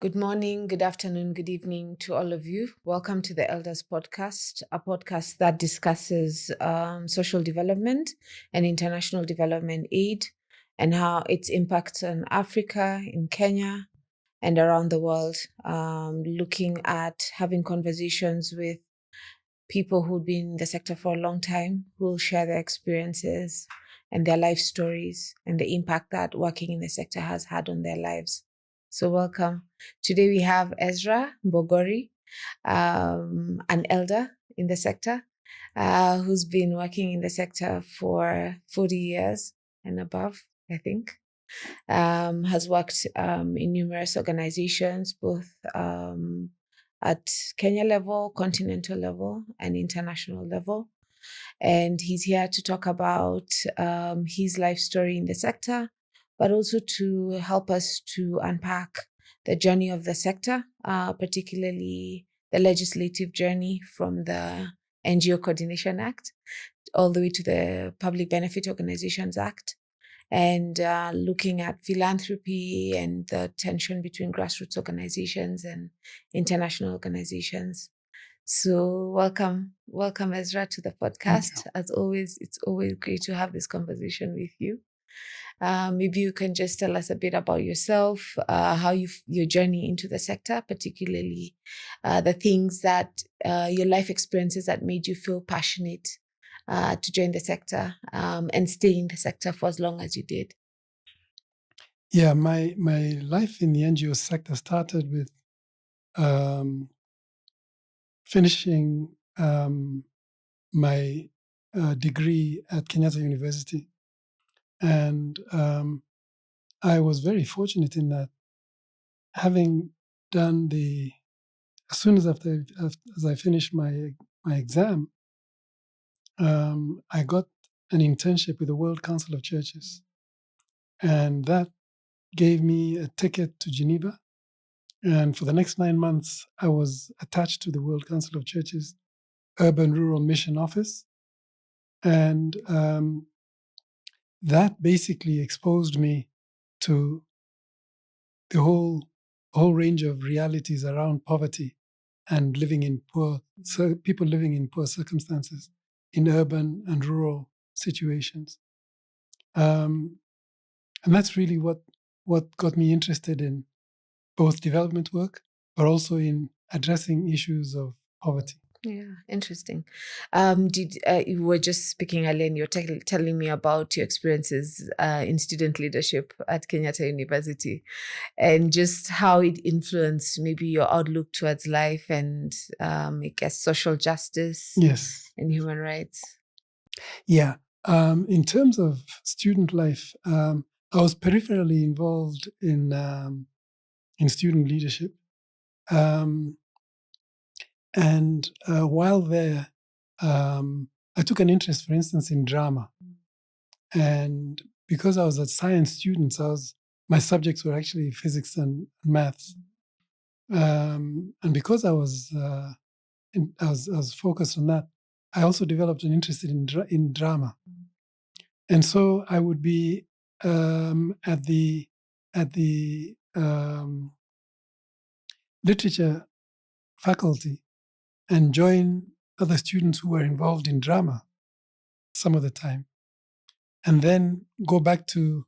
Good morning, good afternoon, good evening to all of you. Welcome to the Elders Podcast, a podcast that discusses social development and international development aid and how its impacts on Africa, in Kenya, and around the world. Looking at having conversations with people who've been in the sector for a long time, who will share their experiences and their life stories and the impact that working in the sector has had on their lives. So, welcome. Today we have Ezra Mbogori, an elder in the sector, who's been working in the sector for 40 years and above, I think. Has worked in numerous organizations, both at Kenya level, continental level, and international level. And he's here to talk about his life story in the sector, but also to help us to unpack the journey of the sector, particularly the legislative journey from the NGO Coordination Act all the way to the Public Benefit Organizations Act, and looking at philanthropy and the tension between grassroots organizations and international organizations. So welcome Ezra to the podcast. As always, it's always great to have this conversation with you. Maybe you can just tell us a bit about yourself, how your journey into the sector, particularly the things that your life experiences that made you feel passionate to join the sector and stay in the sector for as long as you did. Yeah, my life in the NGO sector started with finishing my degree at Kenyatta University. And I was very fortunate in that, having done as soon as I finished my exam, I got an internship with the World Council of Churches. And that gave me a ticket to Geneva. And for the next 9 months, I was attached to the World Council of Churches Urban Rural Mission Office. And that basically exposed me to the whole range of realities around poverty and people living in poor circumstances in urban and rural situations. And that's really what got me interested in both development work, but also in addressing issues of poverty. Yeah, interesting. You were just speaking earlier, and you're telling me about your experiences in student leadership at Kenyatta University, and just how it influenced maybe your outlook towards life and I guess social justice, Yes, and human rights. Yeah. In terms of student life, I was peripherally involved in student leadership. And while there, I took an interest, for instance, in drama. And because I was a science student, my subjects were actually physics and maths. And because I was focused on that, I also developed an interest in drama. And so I would be at the literature faculty and join other students who were involved in drama some of the time, and then go back to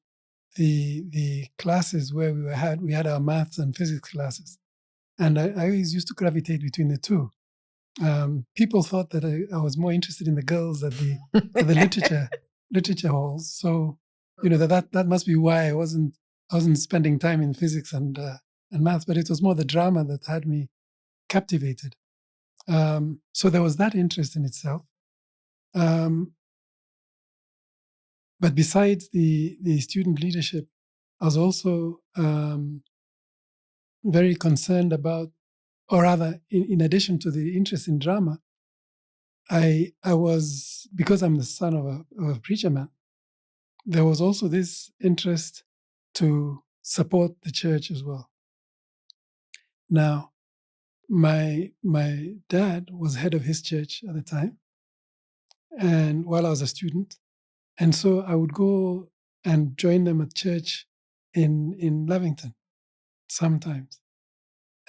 the classes where we had our maths and physics classes, and I always used to gravitate between the two. People thought that I was more interested in the girls at the literature halls, so that must be why I wasn't spending time in physics and math, but it was more the drama that had me captivated. So there was that interest in itself. But besides the student leadership, I was also very concerned about, or rather, in addition to the interest in drama, I was, because I'm the son of a preacher man, there was also this interest to support the church as well. Now, my dad was head of his church at the time, and while I was a student, and so I would go and join them at church in Lavington sometimes.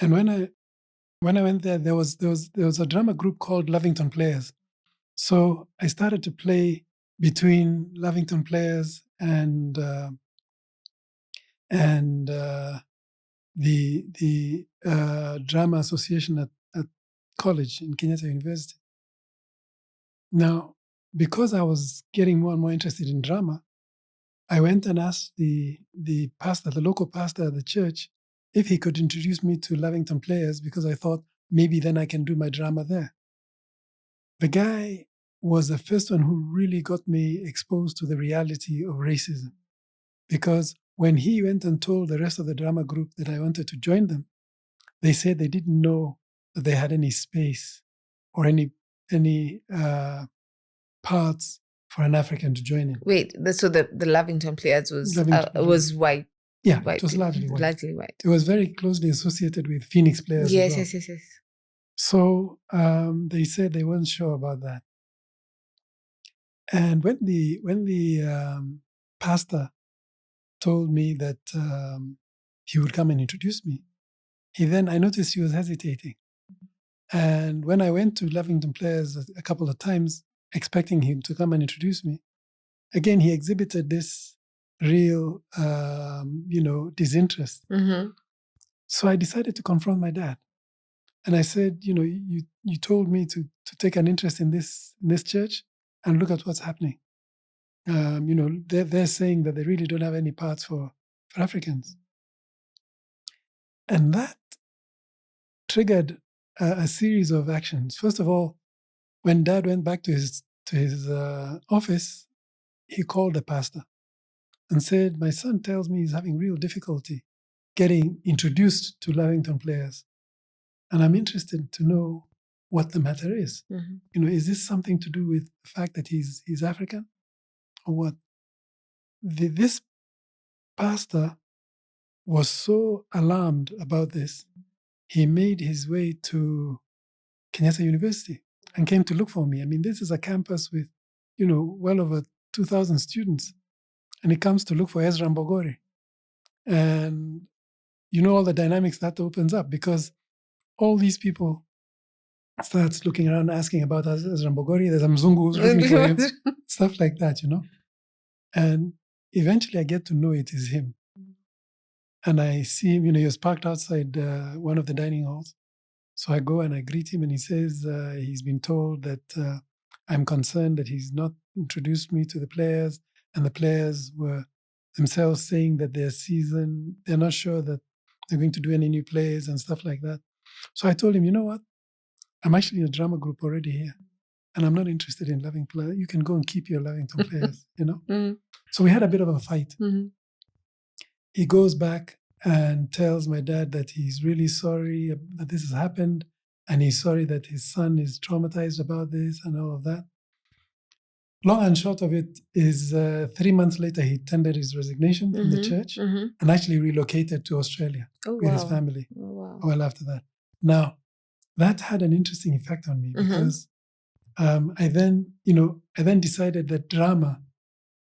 And when I went there, there was a drama group called Lavington Players. So I started to play between Lavington Players and the drama association at college in Kenyatta University. Now, because I was getting more and more interested in drama, I went and asked the pastor, the local pastor at the church, if he could introduce me to Lavington Players, because I thought maybe then I can do my drama there. The guy was the first one who really got me exposed to the reality of racism, because when he went and told the rest of the drama group that I wanted to join them, they said they didn't know that they had any space or any parts for an African to join in. Wait, so the Lavington Players was white. Yeah, white, it was largely white. Largely white. It was very closely associated with Phoenix Players. Yes, as well. yes. So they said they weren't sure about that. And when the pastor told me that he would come and introduce me, I noticed he was hesitating. And when I went to Lavington Players a couple of times, expecting him to come and introduce me, again, he exhibited this real, disinterest. Mm-hmm. So I decided to confront my dad. And I said, you told me to take an interest in this church, and look at what's happening. They're saying that they really don't have any parts for Africans. And that triggered a series of actions. First of all, when Dad went back to his office, he called the pastor and said, "My son tells me he's having real difficulty getting introduced to Lavington Players, and I'm interested to know what the matter is. Mm-hmm. Is this something to do with the fact that he's African, or what?" This pastor was so alarmed about this, he made his way to Kenyatta University and came to look for me. I mean, this is a campus with, well over 2,000 students, and he comes to look for Ezra Mbogori. And all the dynamics that opens up, because all these people starts looking around, asking about Ezra Mbogori. There's a Mzungu who's looking for him, stuff like that, And eventually I get to know it is him. And I see him, he was parked outside one of the dining halls. So I go and I greet him, and he says he's been told that I'm concerned that he's not introduced me to the players, and the players were themselves saying that they're not sure that they're going to do any new plays and stuff like that. So I told him, you know what? I'm actually in a drama group already here, and I'm not interested in Lavington Players. You can go and keep your Lavington Players, Mm-hmm. So we had a bit of a fight. Mm-hmm. He goes back and tells my dad that he's really sorry that this has happened, and he's sorry that his son is traumatized about this and all of that. Long and short of it is 3 months later, he tendered his resignation from the church and actually relocated to Australia with his family. Oh, wow. Well, after that. Now, that had an interesting effect on me because I then decided that drama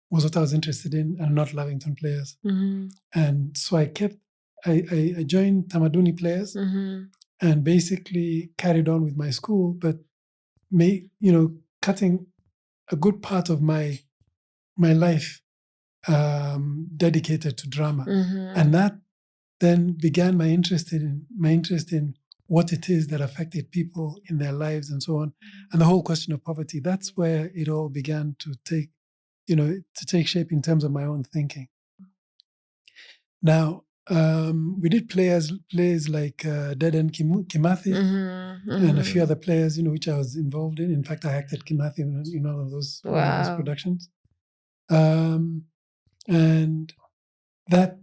was what I was interested in and not Lavington Players. Mm-hmm. And so I joined Tamaduni Players and basically carried on with my school, but cutting a good part of my life dedicated to drama. And that then began my interest in what it is that affected people in their lives and so on. And the whole question of poverty, that's where it all began to take shape in terms of my own thinking. Now, we did plays like Dead End Kimathi and a few other players, which I was involved in. In fact, I acted Kimathi in all of those productions. And that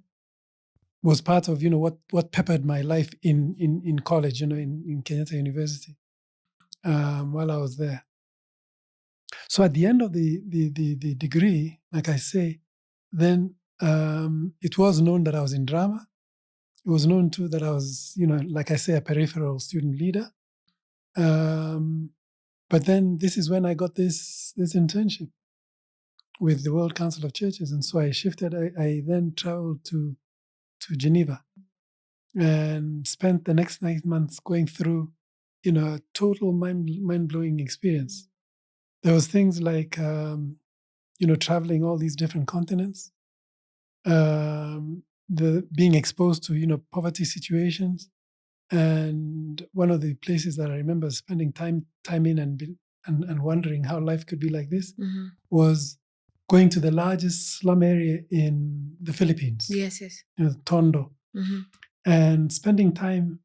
was part of, what peppered my life in college, in Kenyatta University while I was there. So at the end of the degree, like I say, then it was known that I was in drama. It was known too that I was, like I say, a peripheral student leader. But then this is when I got this internship with the World Council of Churches. And so I shifted. I then traveled to Geneva and spent the next 9 months going through, a total mind-blowing experience. There was things like, traveling all these different continents, the being exposed to, poverty situations. And one of the places that I remember spending time in and wondering how life could be like this was going to the largest slum area in the Philippines. Yes. Tondo. And spending time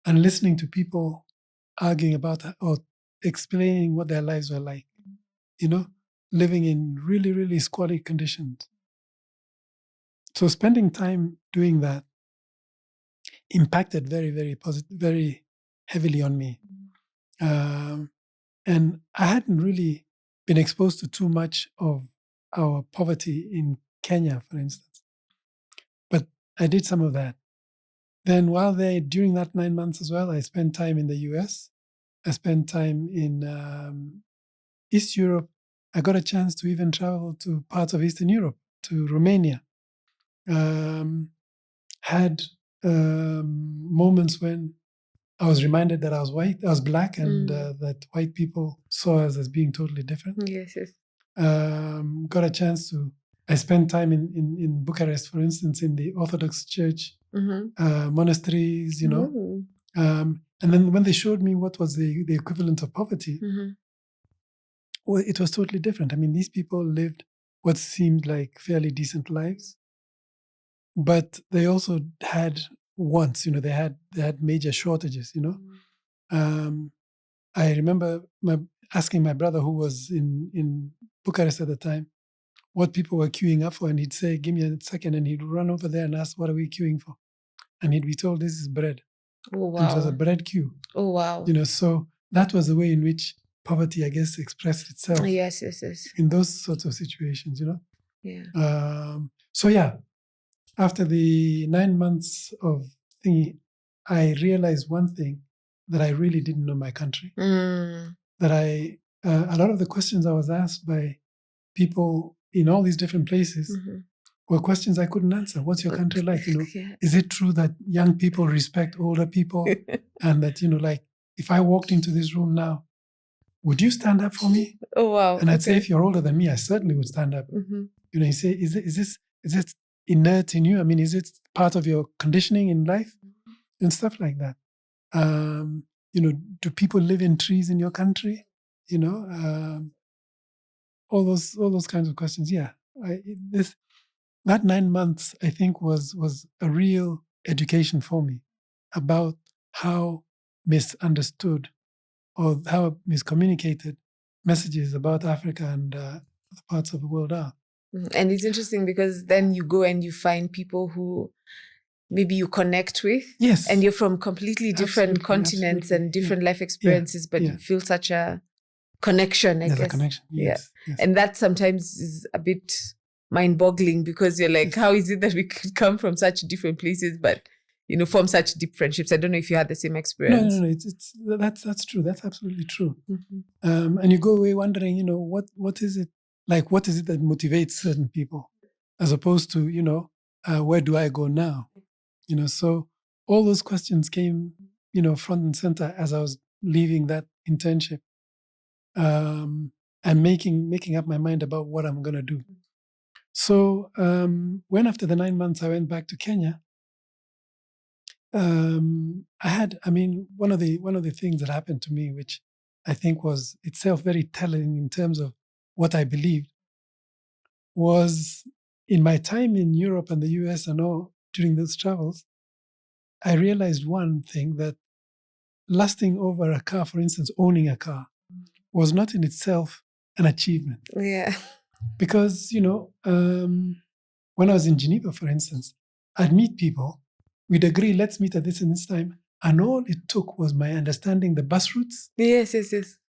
and listening to people arguing about or explaining what their lives were like, living in really, really squalid conditions. So spending time doing that impacted very, very positive, very heavily on me. And I hadn't really been exposed to too much of our poverty in Kenya, for instance. But I did some of that. Then while there, during that 9 months as well, I spent time in the US. I spent time in East Europe. I got a chance to even travel to parts of Eastern Europe, to Romania. Had moments when I was reminded that I was black, and that white people saw us as being totally different. Yes. Got a chance to, I spent time in Bucharest, for instance, in the Orthodox Church, monasteries, and then when they showed me what was the equivalent of poverty, well, it was totally different. I mean, these people lived what seemed like fairly decent lives, but they also had wants. They had major shortages. I remember asking my brother, who was in Bucharest at the time, what people were queuing up for, and he'd say, "Give me a second," and he'd run over there and ask, "What are we queuing for?" And he'd be told, "This is bread." Oh, wow. And it was a bread queue. Oh, wow. So that was the way in which poverty, I guess, expressed itself. Yes. In those sorts of situations, Yeah. So yeah, after the 9 months of thingy, I realized one thing, that I really didn't know my country. That a lot of the questions I was asked by people in all these different places were questions I couldn't answer. What's your country like? Yeah. Is it true that young people respect older people? And that, like, if I walked into this room now, would you stand up for me? Oh, wow. And I'd say, if you're older than me, I certainly would stand up. You say, is this inert in you? I mean, is it part of your conditioning in life? And stuff like that. Do people live in trees in your country? All those kinds of questions. Yeah, that 9 months, I think, was a real education for me about how misunderstood or how miscommunicated messages about Africa and other parts of the world are. And it's interesting because then you go and you find people who maybe you connect with. Yes. And you're from completely different continents and different life experiences, but you feel such a connection, I guess. There's a connection, yes. And that sometimes is a bit mind-boggling, because you're like, how is it that we could come from such different places, but form such deep friendships? I don't know if you had the same experience. No. That's true. That's absolutely true. And you go away wondering, what is it like? What is it that motivates certain people, as opposed to, where do I go now? So all those questions came, front and center as I was leaving that internship, and making up my mind about what I'm going to do. So when after the 9 months I went back to Kenya, one of the things that happened to me, which I think was itself very telling in terms of what I believed, was in my time in Europe and the US and all during those travels, I realized one thing, that lusting over a car, for instance, owning a car, was not in itself an achievement. Yeah. Because, when I was in Geneva, for instance, I'd meet people, we'd agree, let's meet at this and this time. And all it took was my understanding the bus routes. Yes.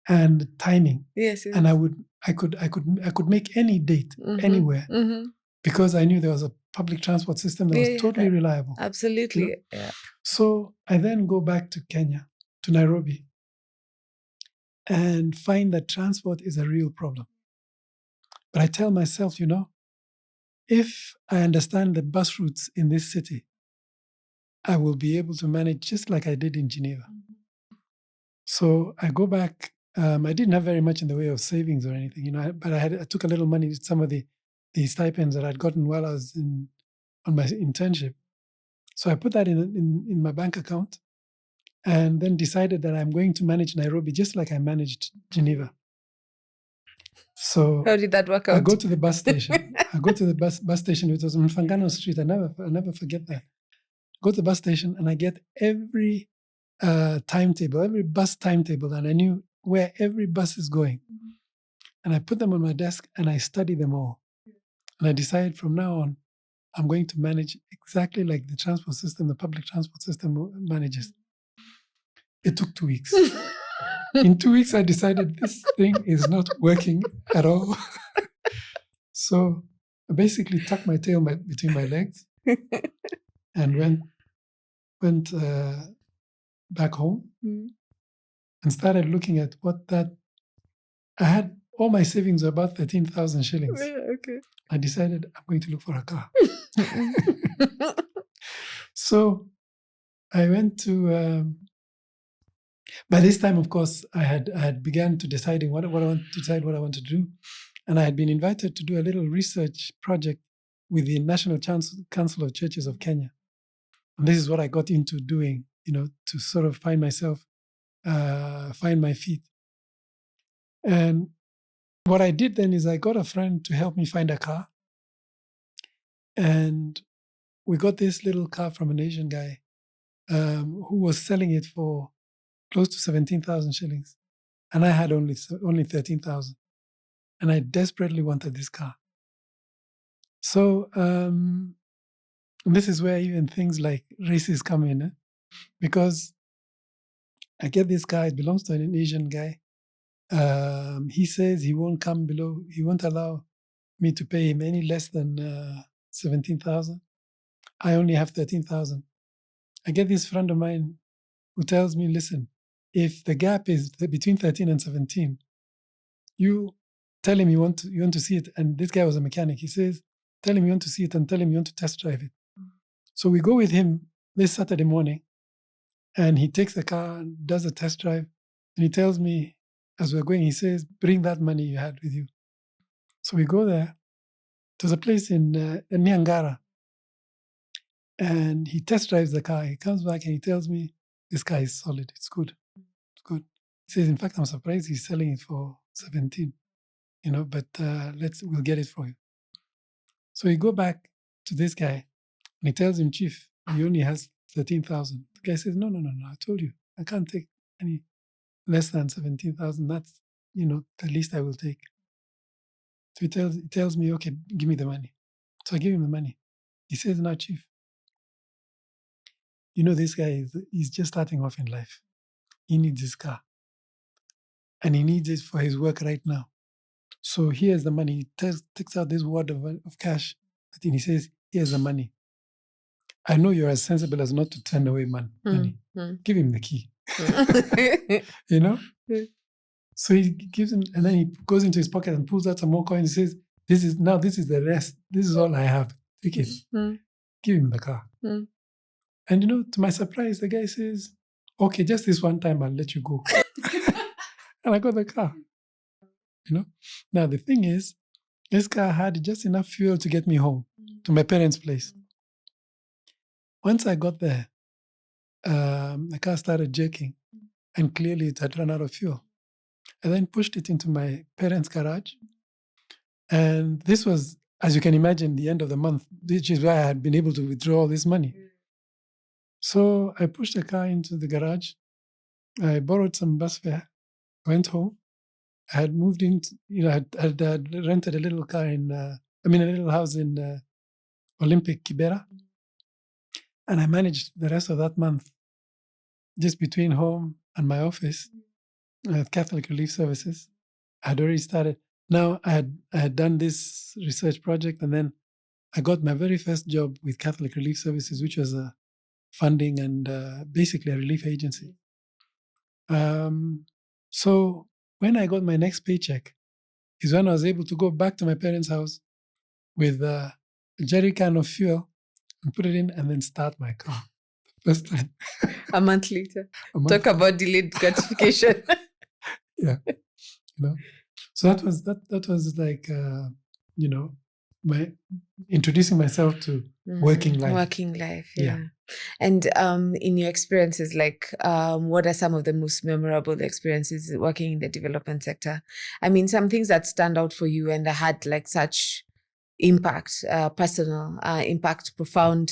And timing. Yes. And I could make any date anywhere, because I knew there was a public transport system that was totally reliable. Absolutely. Yeah. So I then go back to Kenya, to Nairobi, and find that transport is a real problem. But I tell myself, if I understand the bus routes in this city, I will be able to manage just like I did in Geneva. So I go back. I didn't have very much in the way of savings or anything, but I took a little money, some of the stipends that I'd gotten while I was on my internship. So I put that in my bank account, and then decided that I'm going to manage Nairobi just like I managed Geneva. So how did that work out? I go to the bus station. Bus station. It was on Fangano Street. I never forget that. Go to the bus station, and I get every timetable, every bus timetable, and I knew where every bus is going. And I put them on my desk, and I study them all. And I decided from now on, I'm going to manage exactly like the transport system, the public transport system manages. It took 2 weeks. In 2 weeks, I decided this thing is not working at all. So I basically tucked my tail between my legs and went back home and started looking at I had all my savings were about 13,000 shillings. Okay. I decided I'm going to look for a car. So I went to, by this time, of course, I had begun to deciding what I want to do. And I had been invited to do a little research project with the National Council of Churches of Kenya. And this is what I got into doing, to sort of find myself, find my feet. And what I did then is I got a friend to help me find a car. And we got this little car from an Asian guy who was selling it for close to 17,000 shillings. And I had only 13,000. And I desperately wanted this car. So this is where even things like races come in, because I get this car, it belongs to an Asian guy. He says he won't allow me to pay him any less than 17,000. I only have 13,000. I get this friend of mine who tells me, listen, if the gap is between 13 and 17, you tell him you want to see it. And this guy was a mechanic. He says, tell him you want to see it and tell him you want to test drive it. So we go with him this Saturday morning, and he takes the car and does a test drive. And he tells me, as we're going, he says, bring that money you had with you. So we go there. There's a place in Nyangara. And he test drives the car. He comes back and he tells me, this car is solid. It's good. It's good. He says, in fact, I'm surprised he's selling it for 17, but we'll get it for you. So we go back to this guy and he tells him, Chief, he only has 13,000. The guy says, no, I told you, I can't take any less than 17,000. That's, the least I will take. So he tells me, okay, give me the money. So I give him the money. He says, now, Chief, this guy he's just starting off in life. He needs his car. And he needs it for his work right now. So here's the money. He takes out this wad of cash. And he says, here's the money. I know you're as sensible as not to turn away money. Give him the key. So he gives him, and then he goes into his pocket and pulls out some more coins. He says, this is the rest. This is all I have. Take it. Give him the car. And to my surprise, the guy says, okay, just this one time I'll let you go. And I got the car. Now the thing is, this car had just enough fuel to get me home to my parents' place. Once I got there, the car started jerking, and clearly it had run out of fuel. I then pushed it into my parents' garage. And this was, as you can imagine, the end of the month, which is why I had been able to withdraw all this money. So I pushed the car into the garage. I borrowed some bus fare, went home. I had moved into, I had rented a little car a little house in Olympic, Kibera. And I managed the rest of that month just between home and my office at Catholic Relief Services. I had already started. Now I had done this research project, and then I got my very first job with Catholic Relief Services, which was a funding and basically a relief agency. So when I got my next paycheck is when I was able to go back to my parents' house with a jerry can of fuel and put it in and then start my car. First time. A month later. A month Talk about delayed gratification. yeah, so that was like my introducing myself to working life. Working life, yeah. And in your experiences, like what are some of the most memorable experiences working in the development sector? I mean, some things that stand out for you and had like such impact, personal impact, profound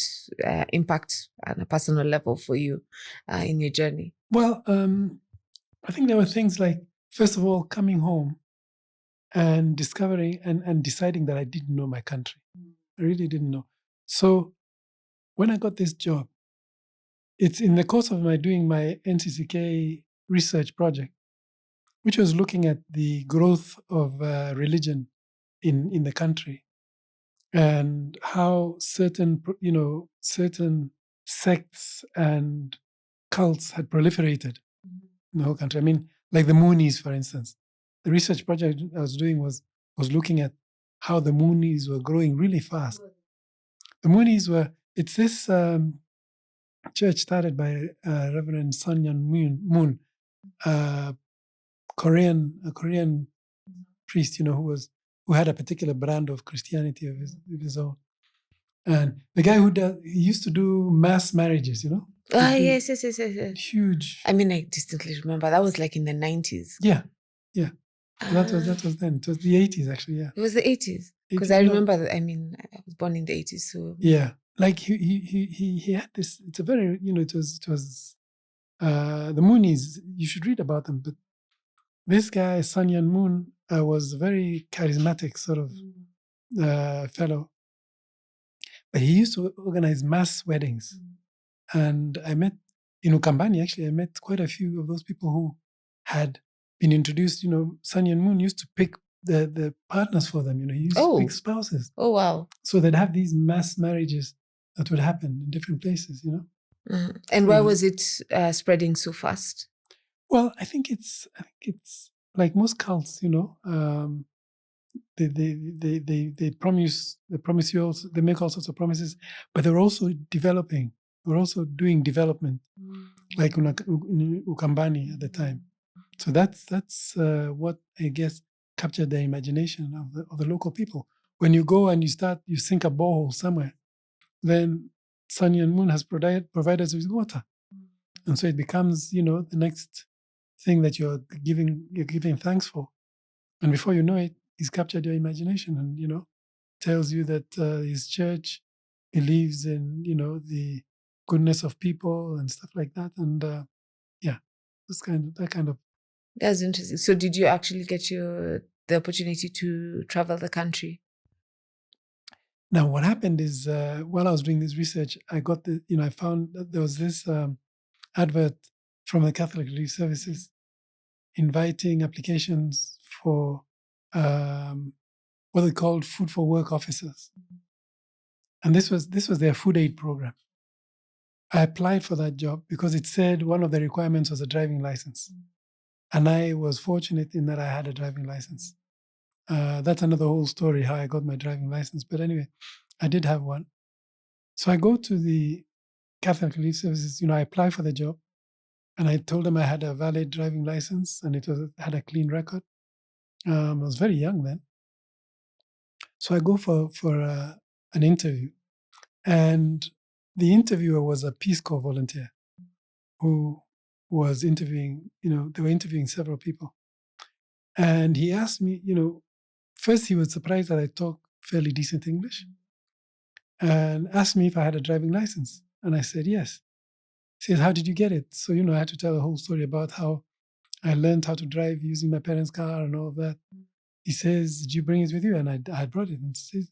impact on a personal level for you in your journey. Well, I think there were things like, first of all, coming home and discovering and deciding that I didn't know my country. I really didn't know. So when I got this job, it's in the course of doing my NCCK research project, which was looking at the growth of religion in the country and how certain sects and cults had proliferated in the whole country. I mean, like the Moonies, for instance. The research project I was doing was looking at how the Moonies were growing really fast. The Moonies it's this church started by Reverend Sun Myung Moon, a Korean priest, who had a particular brand of Christianity of his own. And the guy he used to do mass marriages, Yes. Huge. I mean, I distinctly remember that was like in the 90s. Yeah. That was then. It was the 80s, actually. Yeah. It was the 80s because I remember that. I mean, I was born in the 80s, so yeah. Like he had this. It's a very it was the Moonies. You should read about them. But this guy Sun Yun Moon was a very charismatic sort of fellow. But he used to organize mass weddings, and I met in Ukambani. Actually, I met quite a few of those people who had been introduced. Sun Yun Moon used to pick the partners for them. He used to pick spouses. Oh, wow. So they'd have these mass marriages that would happen in different places, And why was it spreading so fast? Well, I think it's like most cults, they promise you also, they make all sorts of promises, but they're also developing. We're also doing development, like in Ukambani at the time. So that's what I guess captured the imagination of the local people. When you go and you sink a borehole somewhere, then Sun Yun Moon has provided us with water, and so it becomes the next thing that you're giving thanks for, and before you know it, he's captured your imagination, and tells you that his church believes in the goodness of people and stuff like that, and that kind of. That's interesting. So did you actually get the opportunity to travel the country? Now, what happened is while I was doing this research, I got I found that there was this advert from the Catholic Relief Services inviting applications for what they called food for work officers, and this was their food aid program. I applied for that job because it said one of the requirements was a driving license, and I was fortunate in that I had a driving license. That's another whole story, how I got my driving license. But anyway, I did have one. So I go to the Catholic Relief Services, I apply for the job, and I told them I had a valid driving license and it had a clean record. I was very young then. So I go for an interview, and the interviewer was a Peace Corps volunteer who was interviewing, they were interviewing several people. And he asked me, first he was surprised that I talk fairly decent English and asked me if I had a driving license. And I said, yes. He said, how did you get it? So, I had to tell a whole story about how I learned how to drive using my parents' car and all of that. He says, did you bring it with you? And I brought it. And says,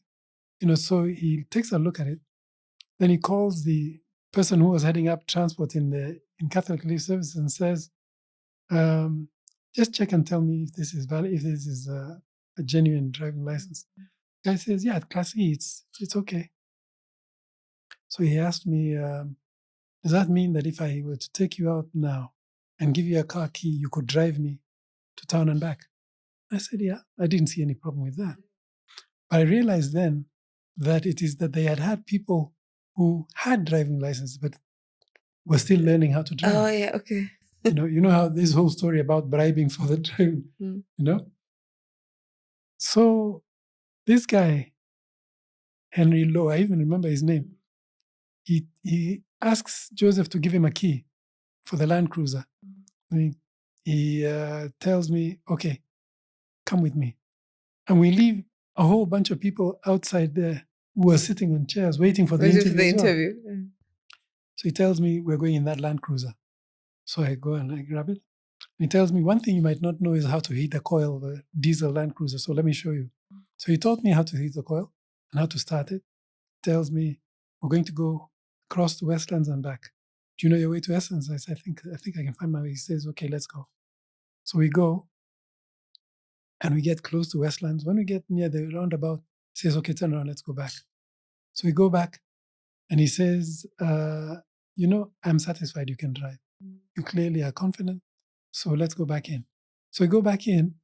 so he takes a look at it. Then he calls the person who was heading up transport in Catholic Relief Services and says, just check and tell me if this is valid, if this is a genuine driving license. The guy says, yeah, Class E, it's okay. So he asked me, does that mean that if I were to take you out now and give you a car key, you could drive me to town and back? I said, yeah, I didn't see any problem with that. But I realized then that it is that they had people who had driving licenses, but were still learning how to drive. Oh, yeah, okay. You know how this whole story about bribing for the driving, Mm. you know? So this guy, Henry Lowe, I even remember his name, he asks Joseph to give him a key for the Land Cruiser. He tells me, okay, come with me. And we leave a whole bunch of people outside there who are sitting on chairs waiting for the Waiting for interview. the as well. interview. Mm. So he tells me, we're going in that Land Cruiser. So I go and I grab it. He tells me, one thing you might not know is how to heat the coil of a diesel Land Cruiser. So let me show you. So he taught me how to heat the coil and how to start it. He tells me, we're going to go across to Westlands and back. Do you know your way to Westlands? I said, I think I can find my way. He says, okay, let's go. So we go and we get close to Westlands. When we get near the roundabout, he says, okay, turn around, let's go back. So we go back and he says, I'm satisfied you can drive. You clearly are confident. So let's go back in. So we go back in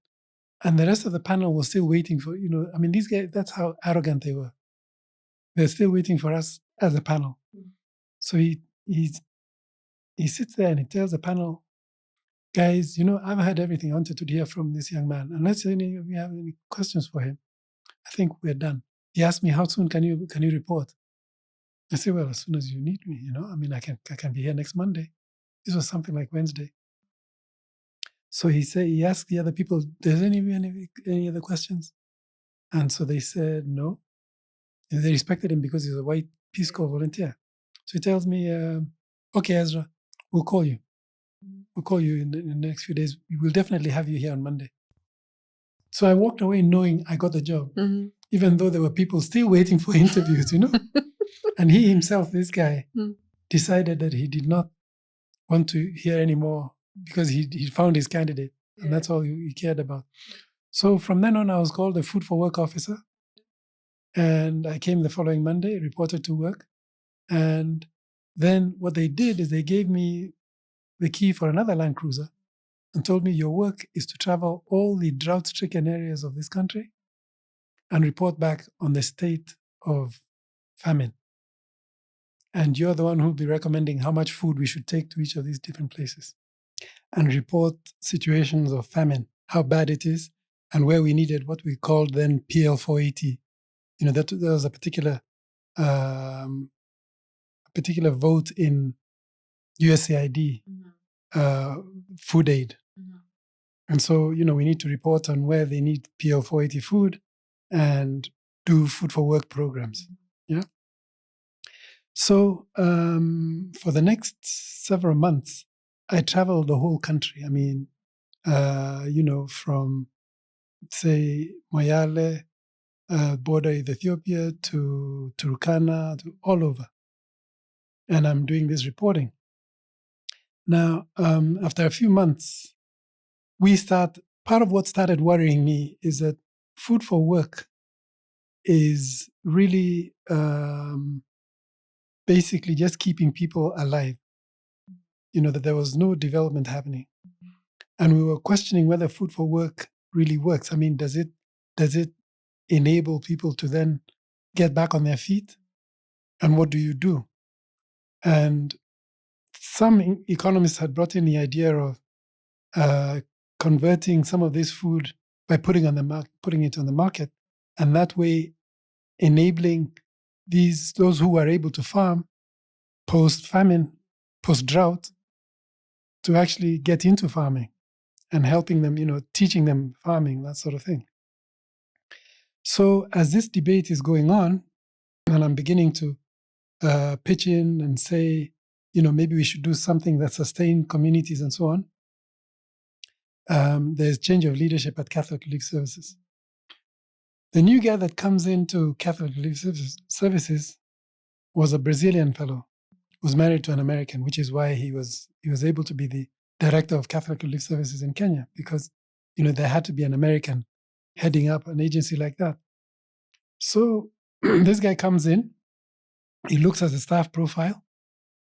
and the rest of the panel was still waiting for, these guys, that's how arrogant they were. They're still waiting for us as a panel. So he sits there and he tells the panel, guys, I've heard everything I wanted to hear from this young man. Unless any of you have any questions for him, I think we're done. He asked me, how soon can you report? I said, well, as soon as you need me, I can be here next Monday. This was something like Wednesday. So he asked the other people, does any other questions? And so they said no. And they respected him because he's a white Peace Corps volunteer. So he tells me, okay, Ezra, we'll call you. We'll call you in the next few days. We will definitely have you here on Monday. So I walked away knowing I got the job, even though there were people still waiting for interviews, And he himself, this guy, decided that he did not want to hear anymore because he found his candidate, and that's all he cared about. So from then on, I was called a food for work officer, and I came the following Monday, reported to work, and then what they did is they gave me the key for another Land Cruiser and told me your work is to travel all the drought-stricken areas of this country and report back on the state of famine. And you're the one who'll be recommending how much food we should take to each of these different places and report situations of famine, how bad it is, and where we needed what we called then PL 480. That was a particular vote in USAID, food aid. And so, we need to report on where they need PL 480 food and do food for work programs. Yeah. So for the next several months, I traveled the whole country. From, say, Moyale, border with Ethiopia, to Turkana, to all over. And I'm doing this reporting. Now, after a few months, part of what started worrying me is that food for work is really basically just keeping people alive. That there was no development happening. And we were questioning whether food for work really works. Does it enable people to then get back on their feet? And what do you do? And some economists had brought in the idea of converting some of this food by putting it on the market, and that way enabling those who are able to farm post-famine, post-drought, to actually get into farming and helping them, teaching them farming, that sort of thing. So as this debate is going on, and I'm beginning to pitch in and say, maybe we should do something that sustain communities and so on, there's change of leadership at Catholic Relief Services. The new guy that comes into Catholic Relief Services was a Brazilian fellow, was married to an American, which is why he was able to be the director of Catholic Relief Services in Kenya, because there had to be an American heading up an agency like that. So this guy comes in, he looks at the staff profile,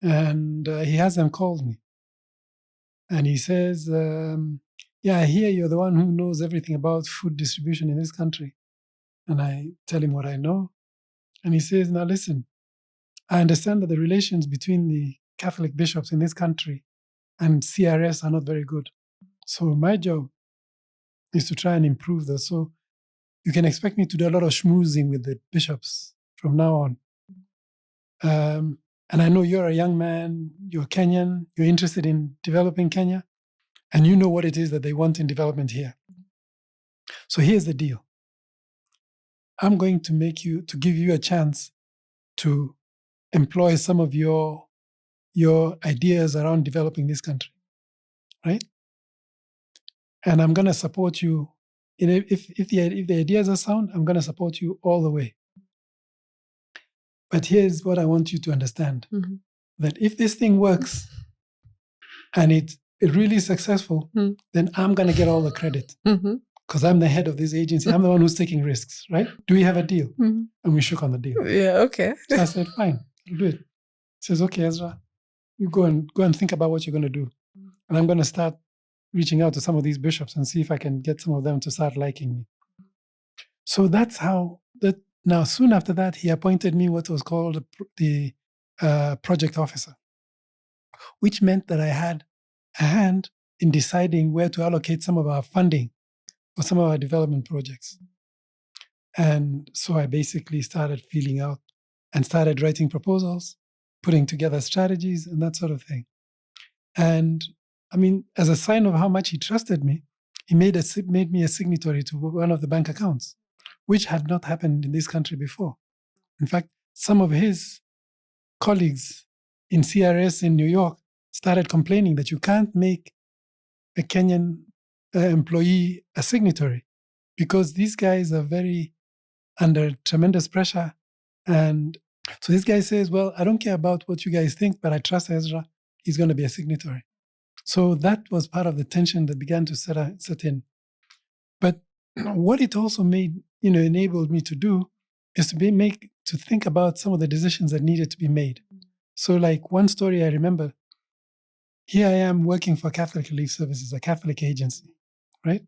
and he has them call me. And he says, I hear you're the one who knows everything about food distribution in this country. And I tell him what I know. And he says, now listen, I understand that the relations between the Catholic bishops in this country, and CRS are not very good. So my job is to try and improve those. So you can expect me to do a lot of schmoozing with the bishops from now on. And I know you're a young man, you're Kenyan, you're interested in developing Kenya, and you know what it is that they want in development here. So here's the deal. I'm going to give you a chance to employ some of your ideas around developing this country, right? And I'm going to support you. If the ideas are sound, I'm going to support you all the way. But here's what I want you to understand, that if this thing works and it's really successful, then I'm going to get all the credit because I'm the head of this agency. I'm the one who's taking risks, right? Do we have a deal? And we shook on the deal. Yeah, okay. So I said, fine, I'll do it. He says, okay, Ezra, you go and think about what you're going to do. And I'm going to start reaching out to some of these bishops and see if I can get some of them to start liking me. So that's how that. Now, soon after that, he appointed me what was called the project officer, which meant that I had a hand in deciding where to allocate some of our funding for some of our development projects. And so I basically started feeling out and started writing proposals, putting together strategies and that sort of thing. And I mean, as a sign of how much he trusted me, he made me a signatory to one of the bank accounts, which had not happened in this country before. In fact, some of his colleagues in CRS in New York started complaining that you can't make a Kenyan employee a signatory because these guys are very under tremendous pressure. And so this guy says, well, I don't care about what you guys think, but I trust Ezra. He's going to be a signatory. So that was part of the tension that began to set in. But what it also enabled me to do is to think about some of the decisions that needed to be made. So like one story I remember, here I am working for Catholic Relief Services, a Catholic agency, right?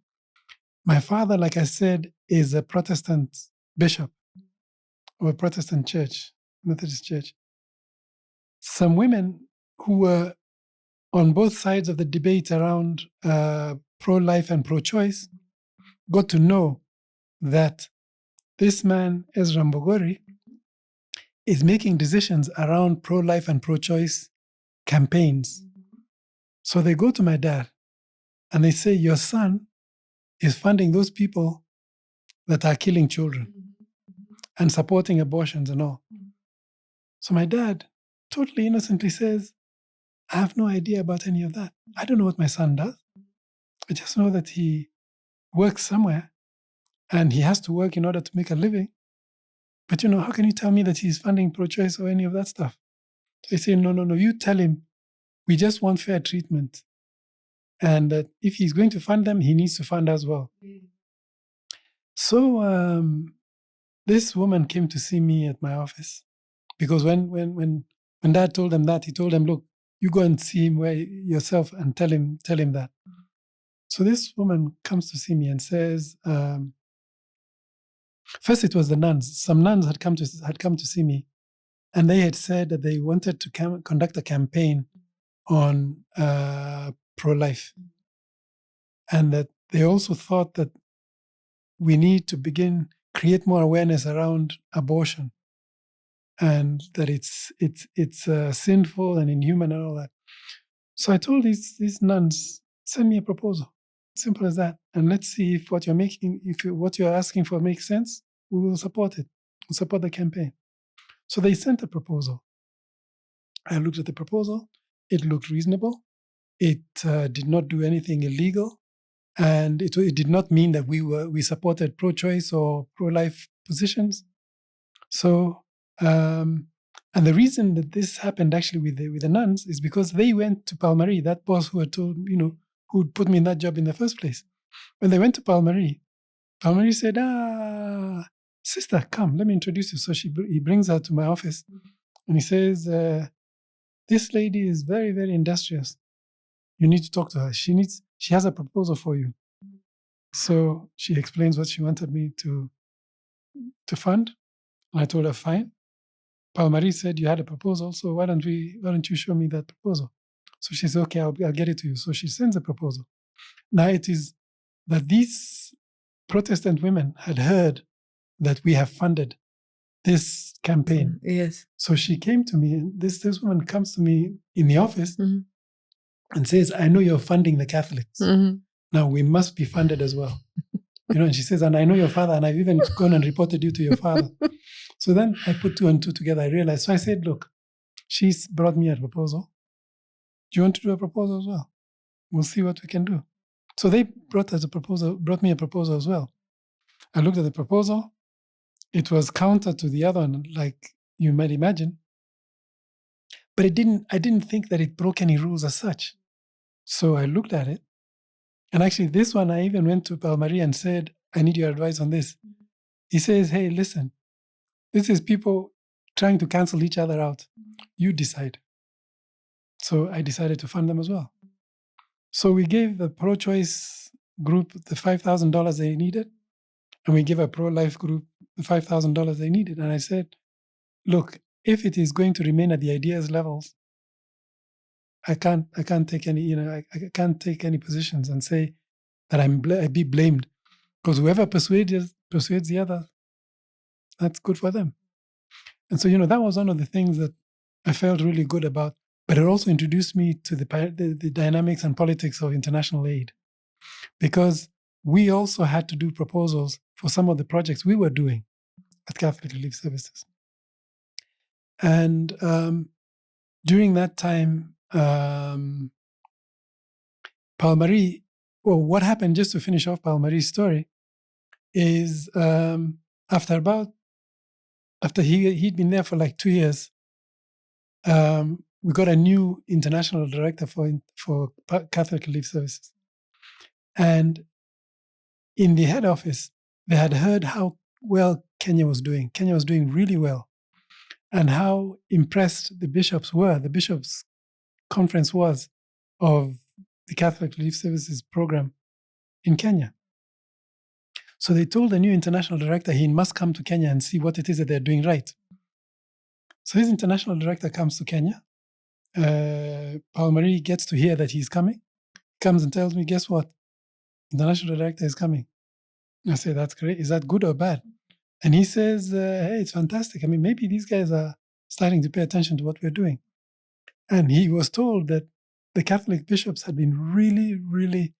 My father, like I said, is a Protestant bishop of a Protestant church, Methodist church. Some women who were on both sides of the debate around pro-life and pro-choice got to know that this man, Ezra Mbogori, is making decisions around pro-life and pro-choice campaigns. So they go to my dad and they say, your son is funding those people that are killing children and supporting abortions and all. So my dad totally innocently says, I have no idea about any of that. I don't know what my son does. I just know that he works somewhere and he has to work in order to make a living. But, how can you tell me that he's funding pro-choice or any of that stuff? So they say, no, you tell him we just want fair treatment. And that if he's going to fund them, he needs to fund as well. So this woman came to see me at my office because when Dad told them that, he told them, look, you go and see him yourself and tell him that. So this woman comes to see me and says, first it was the nuns. Some nuns had come to see me, and they had said that they wanted to conduct a campaign on pro-life, and that they also thought that we need to create more awareness around abortion, and that it's sinful and inhuman and all that. So I told these nuns, send me a proposal. Simple as that. And let's see if what you're asking for makes sense. We will support it. We'll support the campaign. So they sent a proposal. I looked at the proposal. It looked reasonable. It did not do anything illegal. And it did not mean that we supported pro-choice or pro-life positions. So, and the reason that this happened actually with the nuns is because they went to Palmarie, that boss who had told, who put me in that job in the first place. When they went to Palmarie said, sister, come, let me introduce you. So he brings her to my office and he says, this lady is very, very industrious. You need to talk to her. She has a proposal for you. So she explains what she wanted me to fund. And I told her, fine. Paul-Marie said, you had a proposal, so why don't you show me that proposal? So she said, okay, I'll get it to you. So she sends a proposal. Now it is that these Protestant women had heard that we have funded this campaign. Yes. So she came to me, and this woman comes to me in the office and says, I know you're funding the Catholics. Now we must be funded as well. And she says, and I know your father, and I've even gone and reported you to your father. So then I put two and two together. I realized. So I said, look, she's brought me a proposal. Do you want to do a proposal as well? We'll see what we can do. So they brought me a proposal as well. I looked at the proposal. It was counter to the other one, like you might imagine. But I didn't think that it broke any rules as such. So I looked at it. And actually, this one, I even went to Paul-Marie and said, I need your advice on this. He says, hey, listen, this is people trying to cancel each other out. You decide. So I decided to fund them as well. So we gave the pro-choice group the $5,000 they needed, and we gave a pro-life group the $5,000 they needed. And I said, look, if it is going to remain at the ideas levels, I can't take any, I can't take any positions and say that I'd be blamed, because whoever persuades the other, that's good for them. And so, that was one of the things that I felt really good about. But it also introduced me to the dynamics and politics of international aid, because we also had to do proposals for some of the projects we were doing at Catholic Relief Services. And during that time, Paul-Marie, well, what happened, just to finish off Paul-Marie's story, is after he'd been there for like 2 years, we got a new international director for Catholic Relief Services. And in the head office, they had heard how well Kenya was doing. Kenya was doing really well, and how impressed the bishops were. The bishops' conference was of the Catholic Relief Services program in Kenya. So they told the new international director he must come to Kenya and see what it is that they're doing right. So his international director comes to Kenya. Paul-Marie gets to hear that he's coming. Comes and tells me, guess what? International director is coming. I say, that's great. Is that good or bad? And he says, hey, it's fantastic. I mean, maybe these guys are starting to pay attention to what we're doing. And he was told that the Catholic bishops had been really, really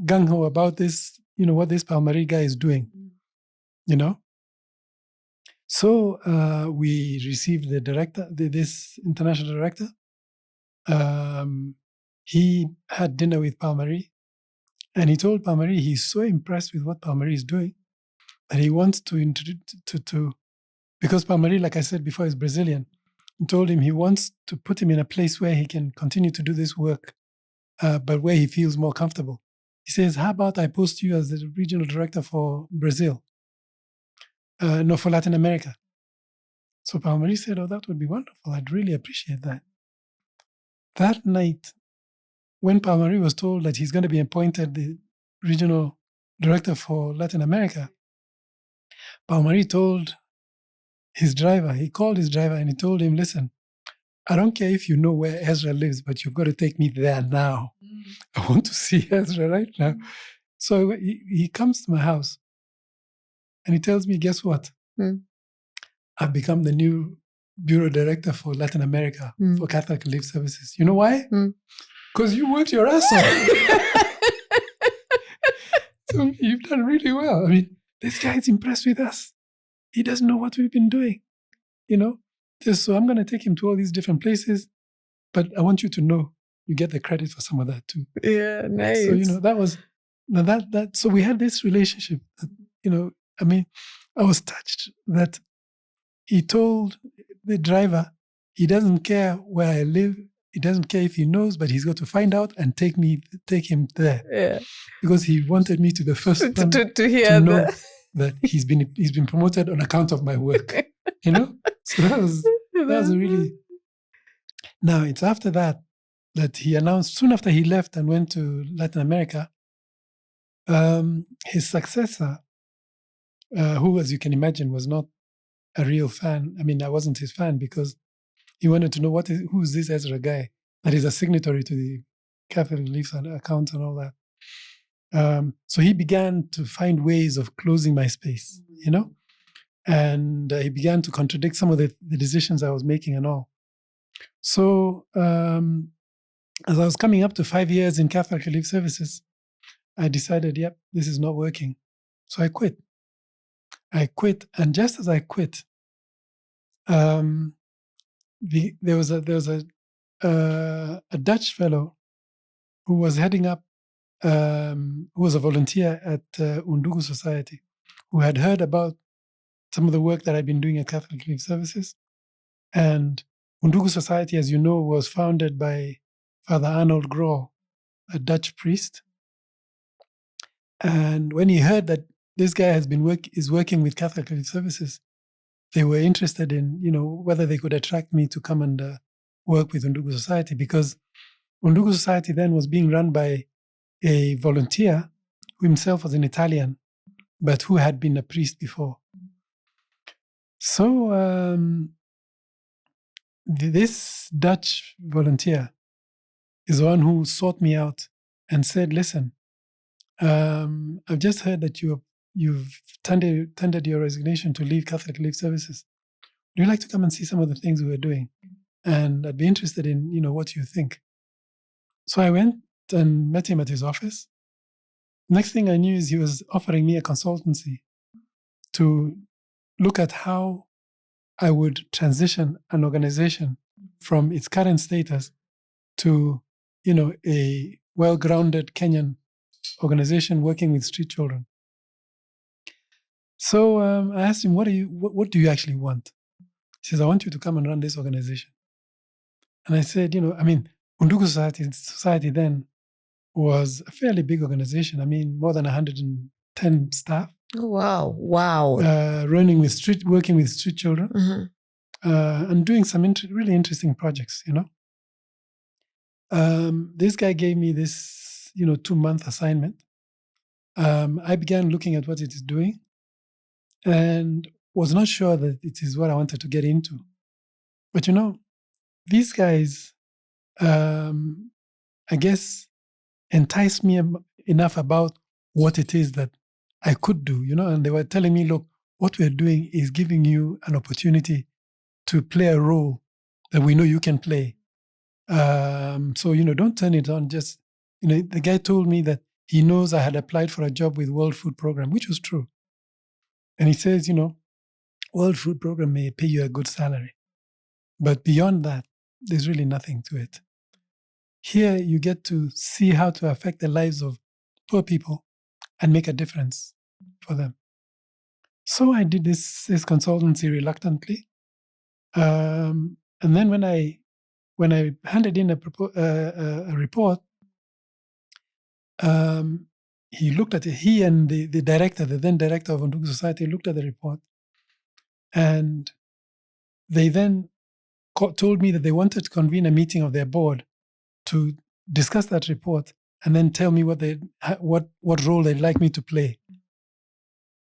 gung-ho about this, what this Paul-Marie guy is doing, So we received the director, this international director. He had dinner with Paul-Marie, and he told Paul-Marie he's so impressed with what Paul-Marie is doing that he wants to introduce because Paul-Marie, like I said before, is Brazilian. He told him he wants to put him in a place where he can continue to do this work, but where he feels more comfortable. He says, how about I post you as the regional director for Brazil? No, for Latin America. So Paul-Marie said, oh, that would be wonderful. I'd really appreciate that. That night, when Paul-Marie was told that he's going to be appointed the regional director for Latin America, Paul-Marie told his driver, he called his driver and he told him, listen, I don't care if you know where Ezra lives, but you've got to take me there now. I want to see Ezra right now. So he comes to my house and he tells me, guess what? I've become the new bureau director for Latin America for Catholic Relief Services. You know why? Because you worked your ass off. So you've done really well. I mean, this guy is impressed with us. He doesn't know what we've been doing, So I'm going to take him to all these different places, but I want you to know you get the credit for some of that too. Yeah, nice. So, that was, so we had this relationship that, I was touched that he told the driver he doesn't care where I live. He doesn't care if he knows, but he's got to find out and take him there. Yeah. Because he wanted me to be the first one to hear know that he's been promoted on account of my work. So that was really. Now it's after that he announced, soon after he left and went to Latin America, his successor, who, as you can imagine, was not a real fan. I mean, I wasn't his fan because he wanted to know who is this Ezra guy that is a signatory to the Catholic Relief account and all that. So he began to find ways of closing my space, and he began to contradict some of the decisions I was making and all. So as I was coming up to 5 years in Catholic Relief Services, I decided, yep, this is not working. So I quit. And just as I quit, there was a Dutch fellow who was heading up, who was a volunteer at Undugu Society, who had heard about some of the work that I'd been doing at Catholic Relief Services. And Undugu Society, as you know, was founded by Father Arnold Grohl, a Dutch priest. And when he heard that this guy is working with Catholic Relief Services, they were interested in, whether they could attract me to come and work with Undugu Society, because Undugu Society then was being run by a volunteer who himself was an Italian, but who had been a priest before. So this Dutch volunteer is the one who sought me out and said, listen, I've just heard that you've tendered your resignation to leave Catholic Relief Services. Would you like to come and see some of the things we were doing? And I'd be interested in, what you think. So I went and met him at his office. Next thing I knew is he was offering me a consultancy to look at how I would transition an organization from its current status to, a well-grounded Kenyan organization working with street children. So I asked him, what do you actually want? He says, I want you to come and run this organization. And I said, Undugu Society then was a fairly big organization. More than 110 staff. Oh, wow. Working with street children, and doing some really interesting projects, This guy gave me this, 2-month assignment. I began looking at what it is doing and was not sure that it is what I wanted to get into. But, these guys, I guess, enticed me enough about what it is that I could do, and they were telling me, look, what we're doing is giving you an opportunity to play a role that we know you can play. So, don't turn it on. Just, the guy told me that he knows I had applied for a job with World Food Program, which was true. And he says, World Food Program may pay you a good salary, but beyond that, there's really nothing to it. Here, you get to see how to affect the lives of poor people and make a difference for them. So I did this consultancy reluctantly. And then when I handed in a report, he looked at it. He and the director, the then director of Undugu Society, looked at the report, and they then told me that they wanted to convene a meeting of their board to discuss that report and then tell me what role they'd like me to play.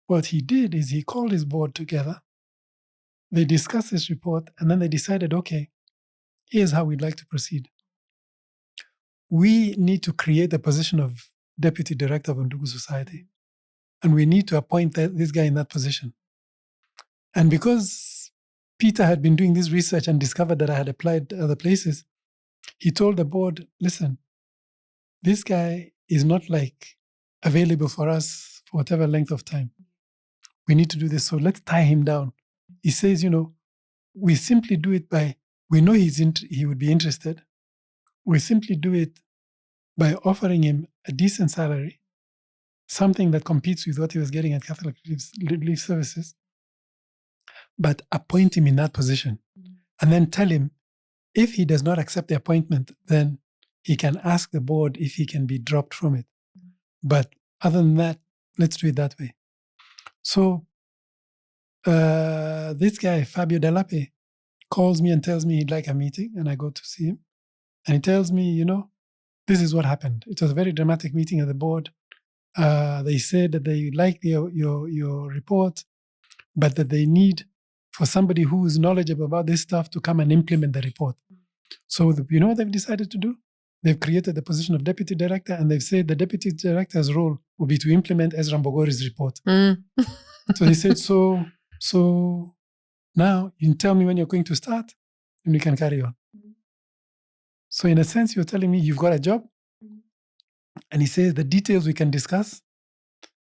What he did is he called his board together. They discussed this report, and then they decided, okay, here's how we'd like to proceed. We need to create the position of deputy director of Undugu Society, and we need to appoint this guy in that position. And because Peter had been doing this research and discovered that I had applied to other places, he told the board, listen, this guy is not available for us for whatever length of time. We need to do this, so let's tie him down. He says, we simply do it we know he would be interested. We simply do it by offering him a decent salary, something that competes with what he was getting at Catholic Relief Services, but appoint him in that position. And then tell him, if he does not accept the appointment, then he can ask the board if he can be dropped from it. But other than that, let's do it that way. So this guy, Fabio Delape, calls me and tells me he'd like a meeting, and I go to see him. And he tells me, this is what happened. It was a very dramatic meeting at the board. They said that they like your report, but that they need for somebody who is knowledgeable about this stuff to come and implement the report. So you know what they've decided to do? They've created the position of deputy director, and they've said the deputy director's role will be to implement Ezra Mbogori's report. So he said, so now you tell me when you're going to start, and we can carry on. So in a sense, you're telling me you've got a job, and he says the details we can discuss,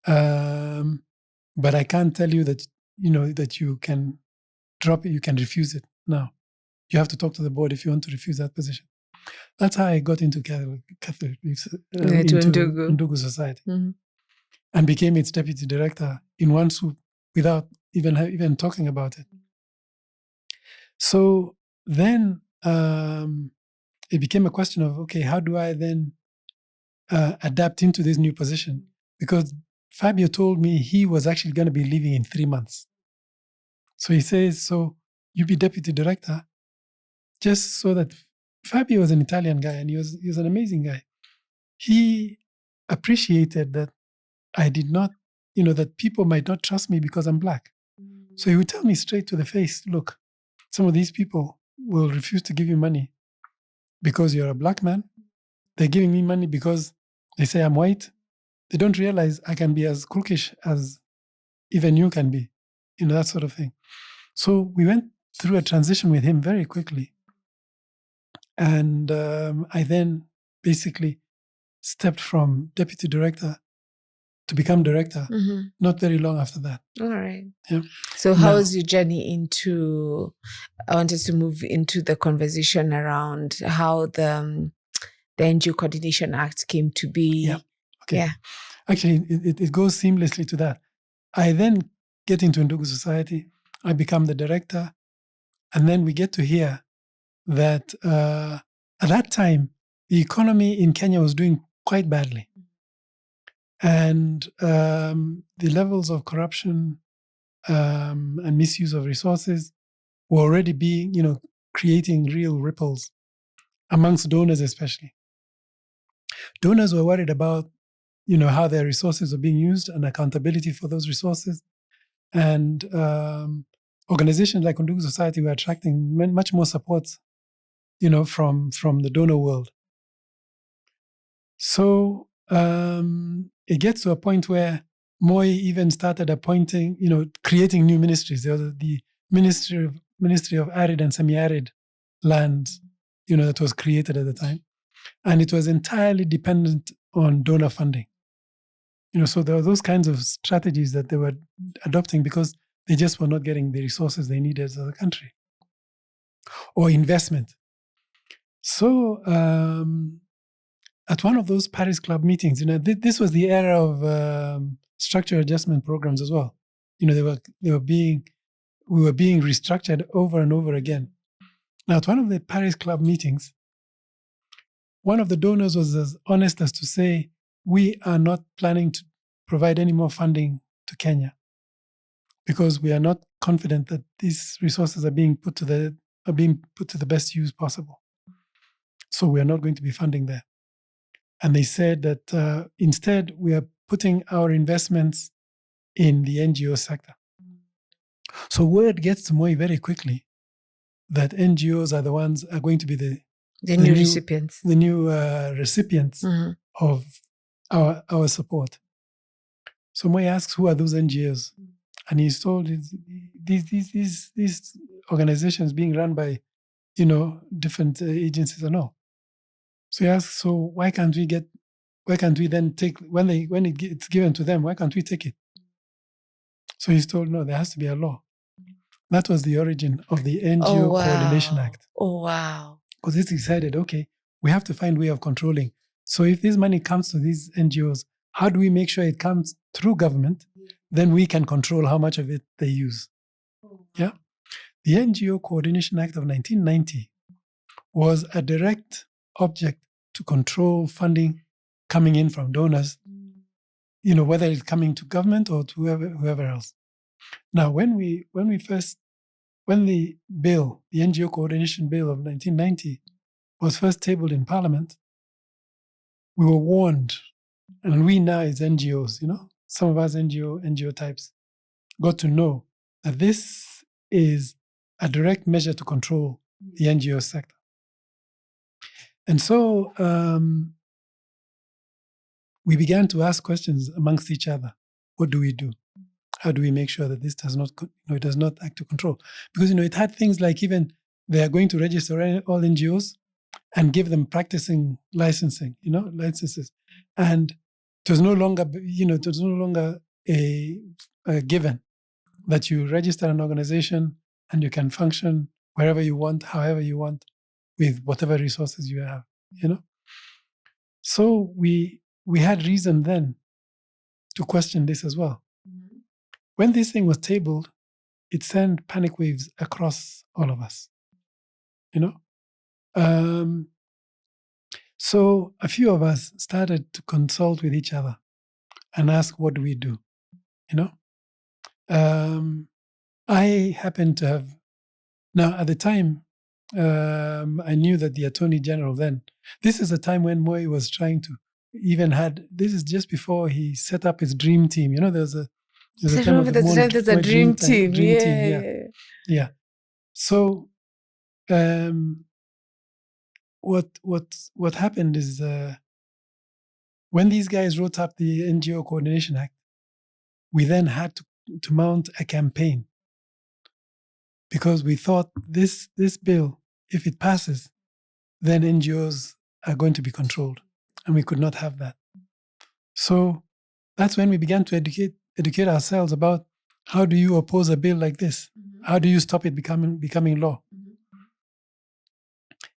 but I can't tell you that that you can drop it, you can refuse it now. You have to talk to the board if you want to refuse that position. That's how I got into Catholic into Ndugu Society, and became its deputy director in one swoop without even talking about it. So then it became a question of, okay, how do I then adapt into this new position? Because Fabio told me he was actually going to be leaving in 3 months. So he says, so you be deputy director, just so that Fabio was an Italian guy, and he was an amazing guy. He appreciated that I did not, that people might not trust me because I'm Black. So he would tell me straight to the face, look, some of these people will refuse to give you money because you're a Black man. They're giving me money because they say I'm white. They don't realize I can be as crookish as even you can be, that sort of thing. So we went through a transition with him very quickly. And I then basically stepped from deputy director to become director, not very long after that. All right. Yeah. So how was your journey into, I wanted to move into the conversation around how the NGO Coordination Act came to be. Yeah. Okay. Yeah. Actually, it goes seamlessly to that. I then get into Ndugu Society. I become the director. And then we get to hear that at that time, the economy in Kenya was doing quite badly. And the levels of corruption and misuse of resources were already being, creating real ripples amongst donors especially. Donors were worried about, how their resources were being used and accountability for those resources. And organizations like Ndugu Society were attracting much more support, from the donor world. So it gets to a point where Moi even started appointing, creating new ministries. There was the Ministry of Arid and Semi-Arid Lands, that was created at the time. And it was entirely dependent on donor funding. So there were those kinds of strategies that they were adopting because they just were not getting the resources they needed as a country or investment. So at one of those Paris Club meetings, this was the era of structural adjustment programs as well. We were being restructured over and over again. Now, at one of the Paris Club meetings, one of the donors was as honest as to say, we are not planning to provide any more funding to Kenya because we are not confident that these resources are being put to the best use possible. So we are not going to be funding there. And they said that instead we are putting our investments in the NGO sector. So word gets to Moi very quickly that NGOs are the ones are going to be the new recipients. The new recipients of our support. So Moi asks, who are those NGOs? And he's told these organizations being run by, different agencies and all. So he asks, so why can't we then take, when it's given to them, why can't we take it? So he's told, no, there has to be a law. That was the origin of the NGO Coordination Act. Oh, wow. Because it's decided, okay, we have to find a way of controlling. So if this money comes to these NGOs, how do we make sure it comes through government? Then we can control how much of it they use. Yeah. The NGO Coordination Act of 1990 was a direct object to control funding coming in from donors, whether it's coming to government or to whoever else. Now, when the bill, the NGO Coordination Bill of 1990, was first tabled in Parliament, we were warned, and we now as NGOs, some of us NGO types, got to know that this is a direct measure to control the NGO sector. And so we began to ask questions amongst each other. What do we do? How do we make sure that this does not, it does not act to control? Because, it had things like even they are going to register all NGOs and give them practicing licenses. And it was no longer, a given that you register an organization and you can function wherever you want, however you want, with whatever resources you have, So we had reason then to question this as well. Mm-hmm. When this thing was tabled, it sent panic waves across all of us, So a few of us started to consult with each other and ask, what do we do? I happened to have, now at the time, I knew that the Attorney General then, this is a time when Moi was trying to this is just before he set up his dream team. There's a time of there's a dream team. Yeah. So what happened is when these guys wrote up the NGO Coordination Act, we then had to mount a campaign because we thought this bill, if it passes, then NGOs are going to be controlled, and we could not have that. So that's when we began to educate ourselves about how do you oppose a bill like this? Mm-hmm. How do you stop it becoming law? Mm-hmm.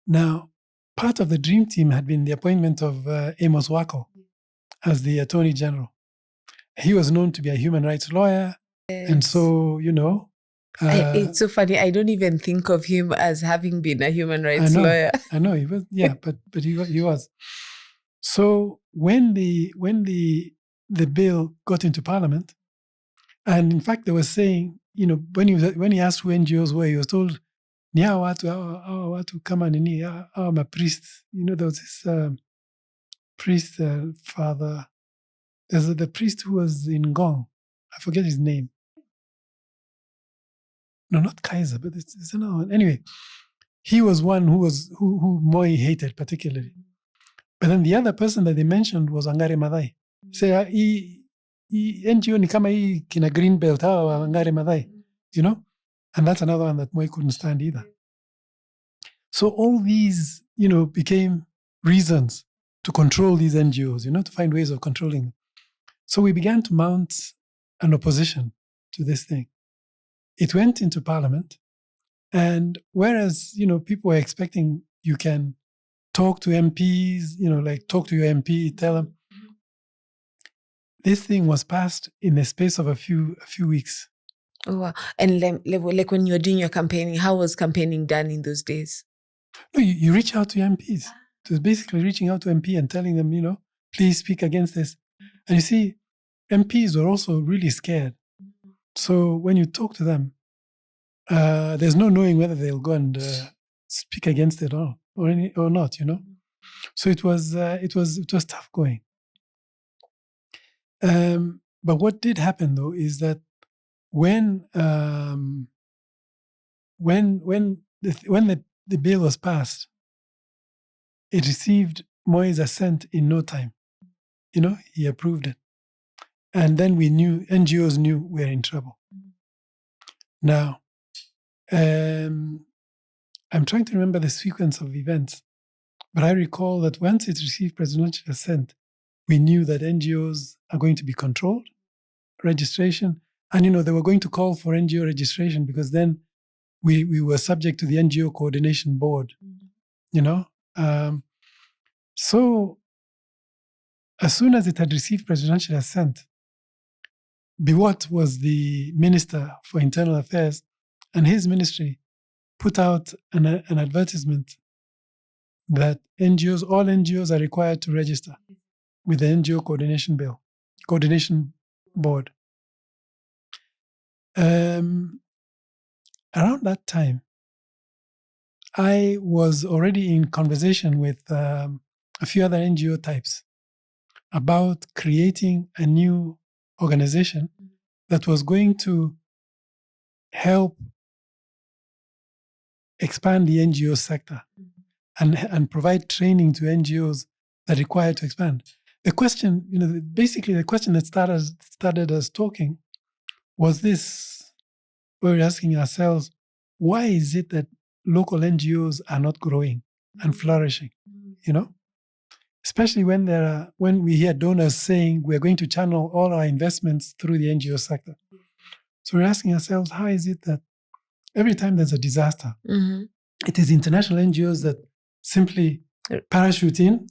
Now, part of the dream team had been the appointment of Amos Wako as the Attorney General. He was known to be a human rights lawyer, yes. And so, it's so funny. I don't even think of him as having been a human rights lawyer. I know he was, yeah, but he was. So when the bill got into Parliament, and in fact they were saying, when he asked who NGOs were, he was told, "Nia watu kama nini, I'm a priest." There was this priest father. There's the priest who was in Ngong. I forget his name. No, not Kaiser, but it's another one. Anyway, he was one who Moi hated particularly. But then the other person that they mentioned was Wangari Maathai. Say, NGO ni kama hii kina green belt, hawa Wangari Maathai, And that's another one that Moi couldn't stand either. So all these, became reasons to control these NGOs, to find ways of controlling them. So we began to mount an opposition to this thing. It went into Parliament, and whereas, people were expecting you can talk to MPs, talk to your MP, tell them. This thing was passed in the space of a few weeks. Oh, wow. And like when you were doing your campaigning, how was campaigning done in those days? No, you reach out to MPs. It was basically reaching out to MP and telling them, please speak against this. And you see, MPs were also really scared. So when you talk to them, there's no knowing whether they'll go and speak against it or not. So it was tough going. But what did happen though is that when the bill was passed, it received Moi's assent in no time. He approved it. And then NGOs knew we were in trouble. Now, I'm trying to remember the sequence of events, but I recall that once it received presidential assent, we knew that NGOs are going to be controlled, registration, and they were going to call for NGO registration because then we were subject to the NGO Coordination Board, So as soon as it had received presidential assent, Biwott was the Minister for Internal Affairs, and his ministry put out an advertisement that all NGOs are required to register with the NGO Coordination Board. Around that time, I was already in conversation with a few other NGO types about creating a new organization that was going to help expand the NGO sector and provide training to NGOs that require to expand. The question, basically the question that started us talking was this: we were asking ourselves, why is it that local NGOs are not growing and flourishing? Especially when we hear donors saying we're going to channel all our investments through the NGO sector. So we're asking ourselves, how is it that every time there's a disaster, it is international NGOs that simply parachute in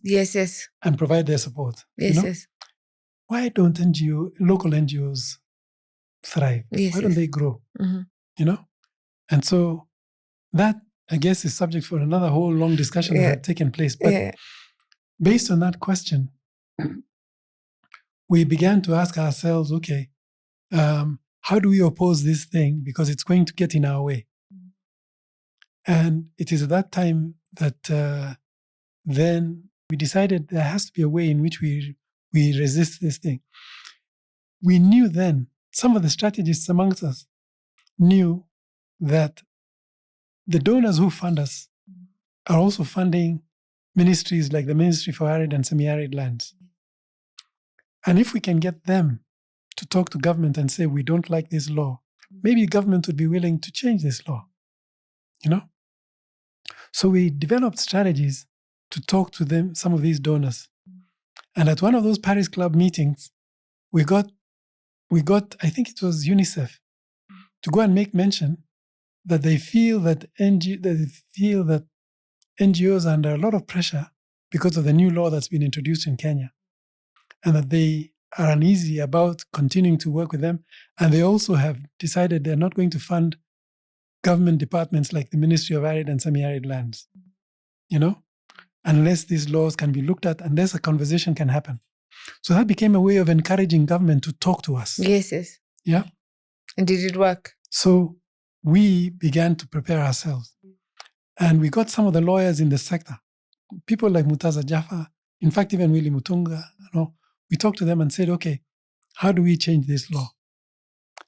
and provide their support? Yes. Why don't local NGOs thrive? Why don't they grow? And so that, I guess, is subject for another whole long discussion that had taken place. But based on that question, we began to ask ourselves, okay, how do we oppose this thing? Because it's going to get in our way. And it is at that time that then we decided there has to be a way in which we resist this thing. We knew then, some of the strategists amongst us knew that the donors who fund us are also funding ministries like the Ministry for Arid and Semi-Arid Lands. And if we can get them to talk to government and say, we don't like this law, maybe government would be willing to change this law, So we developed strategies to talk to them, some of these donors. And at one of those Paris Club meetings, we got, I think it was UNICEF, to go and make mention that they feel that NGOs are under a lot of pressure because of the new law that's been introduced in Kenya, and that they are uneasy about continuing to work with them. And they also have decided they're not going to fund government departments like the Ministry of Arid and Semi-Arid Lands, unless these laws can be looked at, unless a conversation can happen. So that became a way of encouraging government to talk to us. Yes. Yeah. And did it work? So we began to prepare ourselves. And we got some of the lawyers in the sector, people like Mutaza Jaffa, in fact, even Willy Mutunga, we talked to them and said, okay, how do we change this law?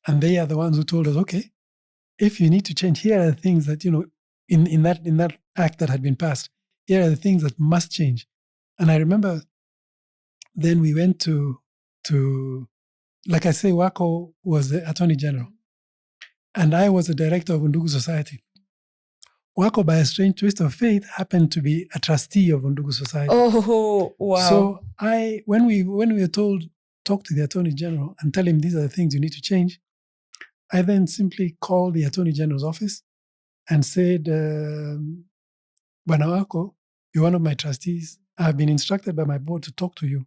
And they are the ones who told us, okay, if you need to change, here are the things that, in that act that had been passed, here are the things that must change. And I remember then we went to like I say, Wako was the Attorney General, and I was the director of Undugu Society. Wako, by a strange twist of fate, happened to be a trustee of Undugu Society. Oh, wow. So when we were told, talk to the Attorney General and tell him these are the things you need to change, I then simply called the Attorney General's office and said, Bwana Wako, you're one of my trustees. I've been instructed by my board to talk to you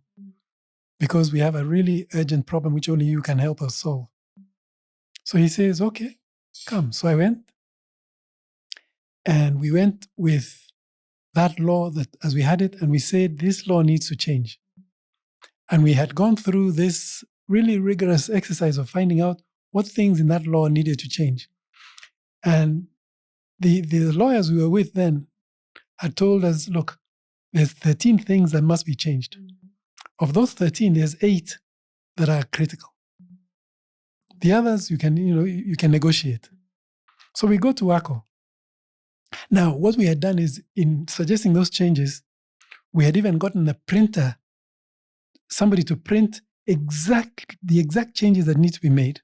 because we have a really urgent problem which only you can help us solve. So he says, okay, come. So I went. And we went with that law that as we had it, and we said this law needs to change. And we had gone through this really rigorous exercise of finding out what things in that law needed to change. And the lawyers we were with then had told us, look, there's 13 things that must be changed. Of those 13, there's 8 that are critical. The others you can negotiate. So we go to Wako. Now, what we had done is, in suggesting those changes, we had even gotten a printer, somebody to print the exact changes that need to be made,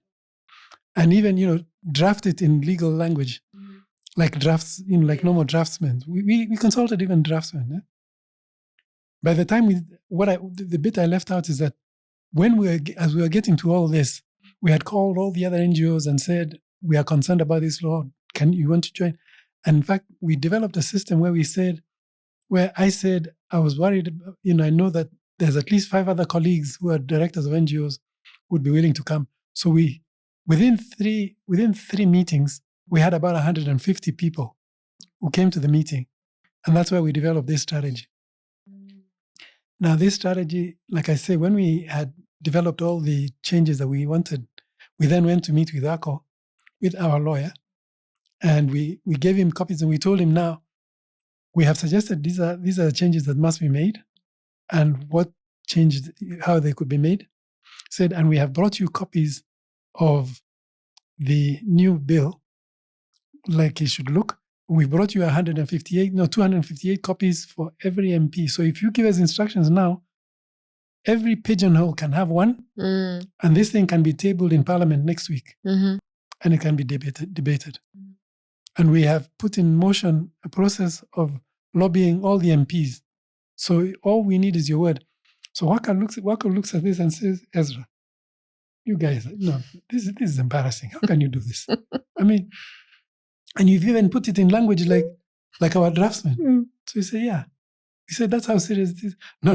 and even draft it in legal language, like drafts, like normal draftsmen. We consulted even draftsmen. Yeah? By the time the bit I left out is that as we were getting to all this, we had called all the other NGOs and said, we are concerned about this law. You want to join? And in fact, we developed a system where I said, I was worried, I know that there's at least 5 other colleagues who are directors of NGOs who would be willing to come. So within three meetings, we had about 150 people who came to the meeting. And that's where we developed this strategy. Now, this strategy, like I say, when we had developed all the changes that we wanted, we then went to meet with Ako, with our lawyer. And we gave him copies and we told him, now, we have suggested these are the changes that must be made and what changed, how they could be made. Said, and we have brought you copies of the new bill, like it should look. we brought you 258 copies for every MP. So if you give us instructions now, every pigeonhole can have one, and this thing can be tabled in Parliament next week, and it can be debated. And we have put in motion a process of lobbying all the MPs. So all we need is your word. So Waka looks at this and says, Ezra, you guys, no, this is embarrassing. How can you do this? I mean, and you've even put it in language like our draftsman. So we say, yeah. He said, that's how serious it is. No.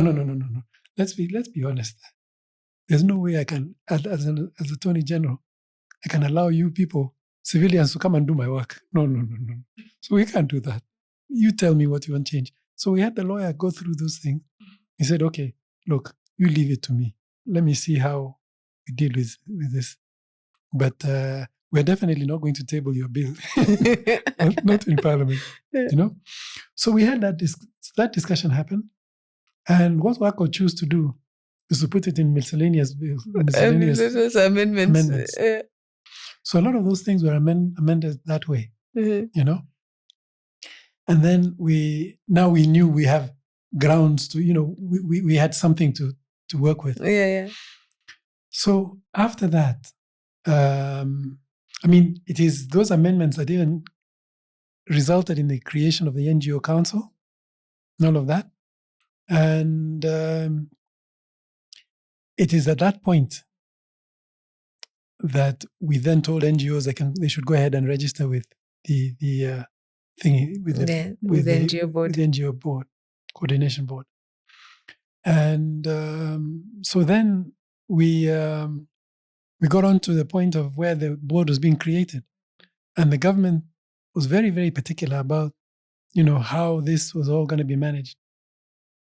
Let's be honest. There's no way I can, as Attorney General, I can allow you people, civilians, to come and do my work. No. So we can't do that. You tell me what you want to change. So we had the lawyer go through those things. He said, okay, look, you leave it to me. Let me see how we deal with this. But we're definitely not going to table your bill. not in Parliament, So we had that discussion happen. And what WACO chose to do is to put it in miscellaneous amendments. So a lot of those things were amended that way, And then we knew we have grounds to, we had something to work with. Yeah. So after that, it is those amendments that even resulted in the creation of the NGO Council, and all of that. And it is at that point that we then told NGOs they should go ahead and register with the thingy with the NGO board, the NGO board, coordination board. And so then we got on to the point of where the board was being created, and the government was very, very particular about how this was all going to be managed.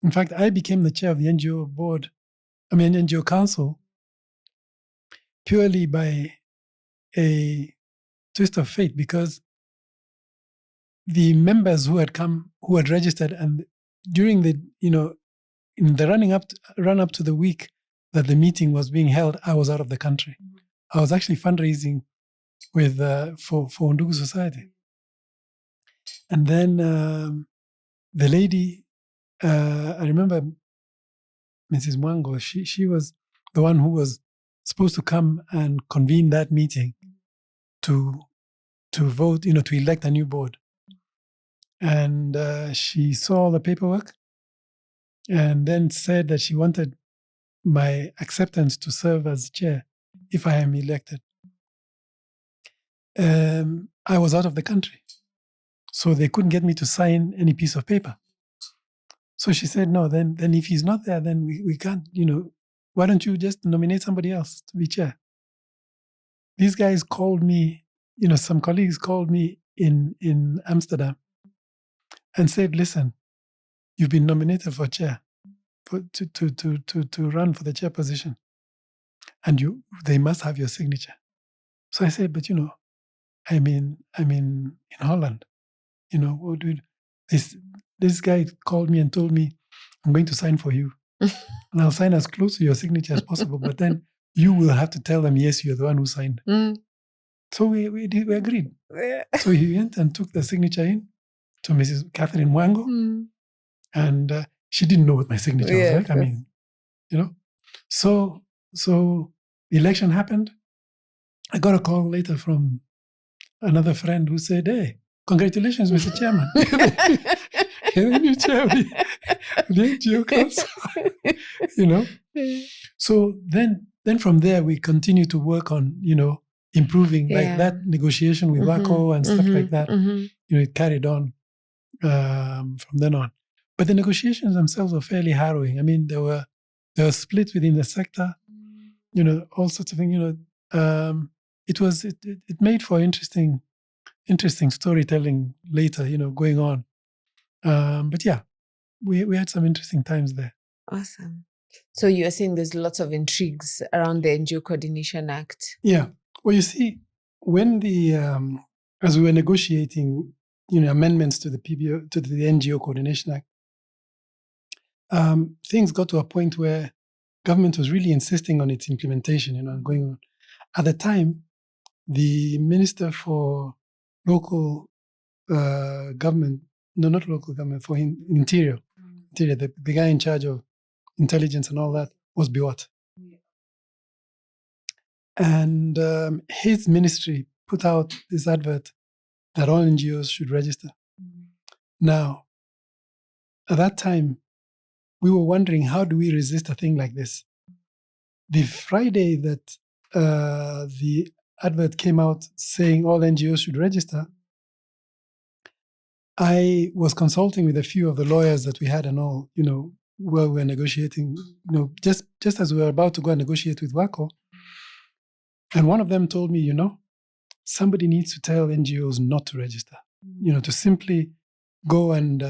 In fact, I became the chair of the NGO Council, purely by a twist of fate, because the members who had registered, and during the, in the run up to the week that the meeting was being held, I was out of the country. I was actually fundraising with for Undugu Society. And then the lady, I remember Mrs. Mwango, she was the one who was supposed to come and convene that meeting to vote, to elect a new board. And she saw the paperwork and then said that she wanted my acceptance to serve as chair if I am elected. I was out of the country, so they couldn't get me to sign any piece of paper. So she said, no, then if he's not there, then we can't, why don't you just nominate somebody else to be chair? These guys called me, some colleagues called me in Amsterdam and said, listen, you've been nominated for chair, to run for the chair position, and they must have your signature. So I said, but I'm in Holland. What do this guy called me and told me, I'm going to sign for you. And I'll sign as close to your signature as possible, but then you will have to tell them, yes, you're the one who signed. So we agreed. Yeah. So he went and took the signature in to Mrs. Catherine Mwango, and she didn't know what my signature was like. So the election happened. I got a call later from another friend who said, hey, congratulations, Mr. Chairman. You're the new chair of the NGO Council. So then from there, we continue to work on, improving like that negotiation with WACO and stuff like that. It carried on from then on. But the negotiations themselves were fairly harrowing. I mean, there were splits within the sector, all sorts of things, it made for interesting storytelling later, going on. But yeah, we had some interesting times there. Awesome. So you're saying there's lots of intrigues around the NGO Coordination Act. Yeah. Well, you see, when as we were negotiating, amendments to the PBO, to the NGO Coordination Act, things got to a point where government was really insisting on its implementation, and going on. At the time, the Minister for Local government, no, not local government, for interior, the guy in charge of intelligence and all that was Biwott. Yeah. And his ministry put out this advert that all NGOs should register. Now, at that time, we were wondering, how do we resist a thing like this? The Friday that the advert came out saying all NGOs should register, I was consulting with a few of the lawyers that we had and all, while we were negotiating, just as we were about to go and negotiate with WACO. And one of them told me, somebody needs to tell NGOs not to register, to simply go and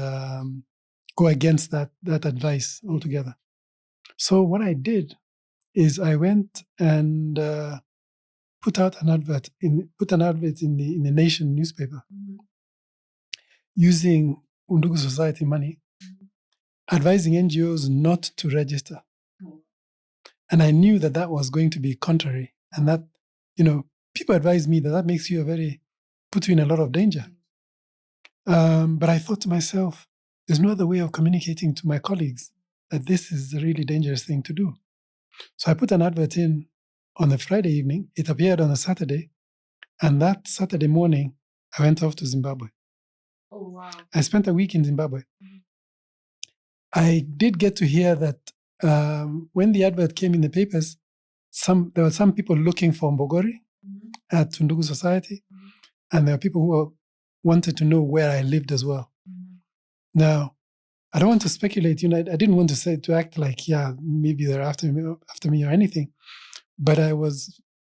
go against that advice altogether. So what I did is I went and put an advert in the Nation newspaper, using Undugu Society money, advising NGOs not to register. And I knew that was going to be contrary, and that, people advised me that makes you puts you in a lot of danger. But I thought to myself, there's no other way of communicating to my colleagues that this is a really dangerous thing to do. So I put an advert in on the Friday evening. It appeared on a Saturday. And that Saturday morning, I went off to Zimbabwe. Oh, wow. I spent a week in Zimbabwe. I did get to hear that when the advert came in the papers, there were some people looking for Mbogori at Undugu Society, and there were people who wanted to know where I lived as well. Now, I don't want to speculate. I didn't want to act like, maybe they're after me or anything, but I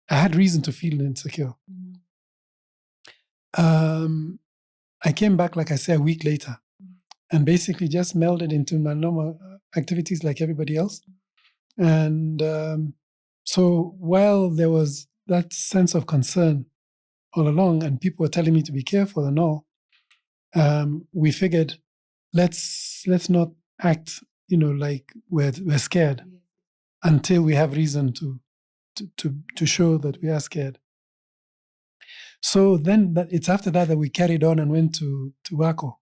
had reason to feel insecure. I came back, like I said, a week later, and basically just melded into my normal activities like everybody else. And so while there was that sense of concern all along, and people were telling me to be careful and all, we figured, let's not act, like we're scared until we have reason to show that we are scared. So then it's after that we carried on and went to WACO.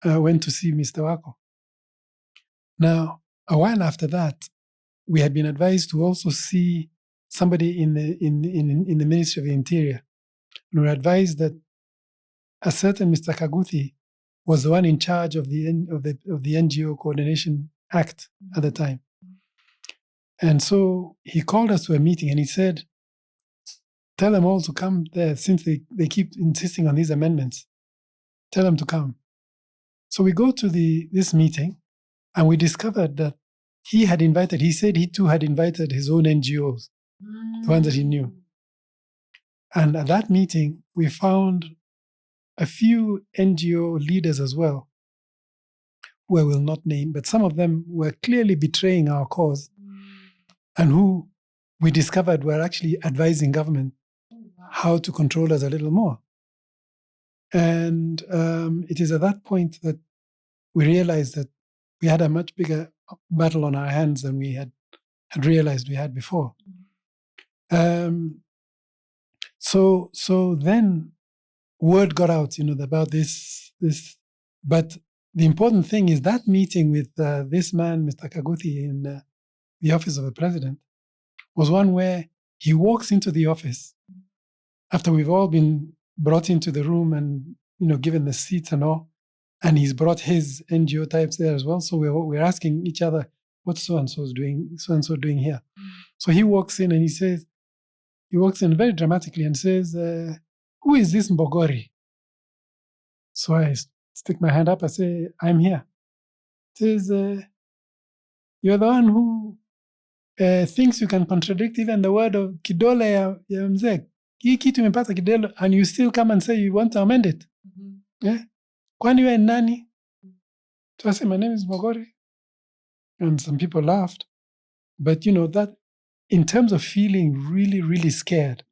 Went to see Mr. WACO. Now, a while after that, we had been advised to also see somebody in the Ministry of the Interior. And we were advised that a certain Mr. Kaguthi was the one in charge of the NGO Coordination Act at the time. And so he called us to a meeting and he said, tell them all to come there, since they keep insisting on these amendments. Tell them to come. So we go to this meeting, and we discovered that he said he too had invited his own NGOs, the ones that he knew. And at that meeting, we found a few NGO leaders as well, who I will not name, but some of them were clearly betraying our cause, and who we discovered were actually advising government how to control us a little more. And it is at that point that we realized that we had a much bigger battle on our hands than we had realized we had before. So then word got out, about this. But the important thing is that meeting with this man, Mr. Kaguthi, in the office of the president, was one where he walks into the office after we've all been brought into the room and, given the seats and all, and he's brought his NGO types there as well. So we're asking each other, what's so-and-so doing here? So he walks in and he walks in very dramatically and says, who is this Mbogori? So I stick my hand up, I say, I'm here. He says, you're the one who thinks you can contradict even the word of kidole ya mzee. Hii kitu imepata kidole, and you still come and say you want to amend it. Yeah? Kwani wewe nani? So I say, my name is Mbogori. And some people laughed. But that in terms of feeling really, really scared,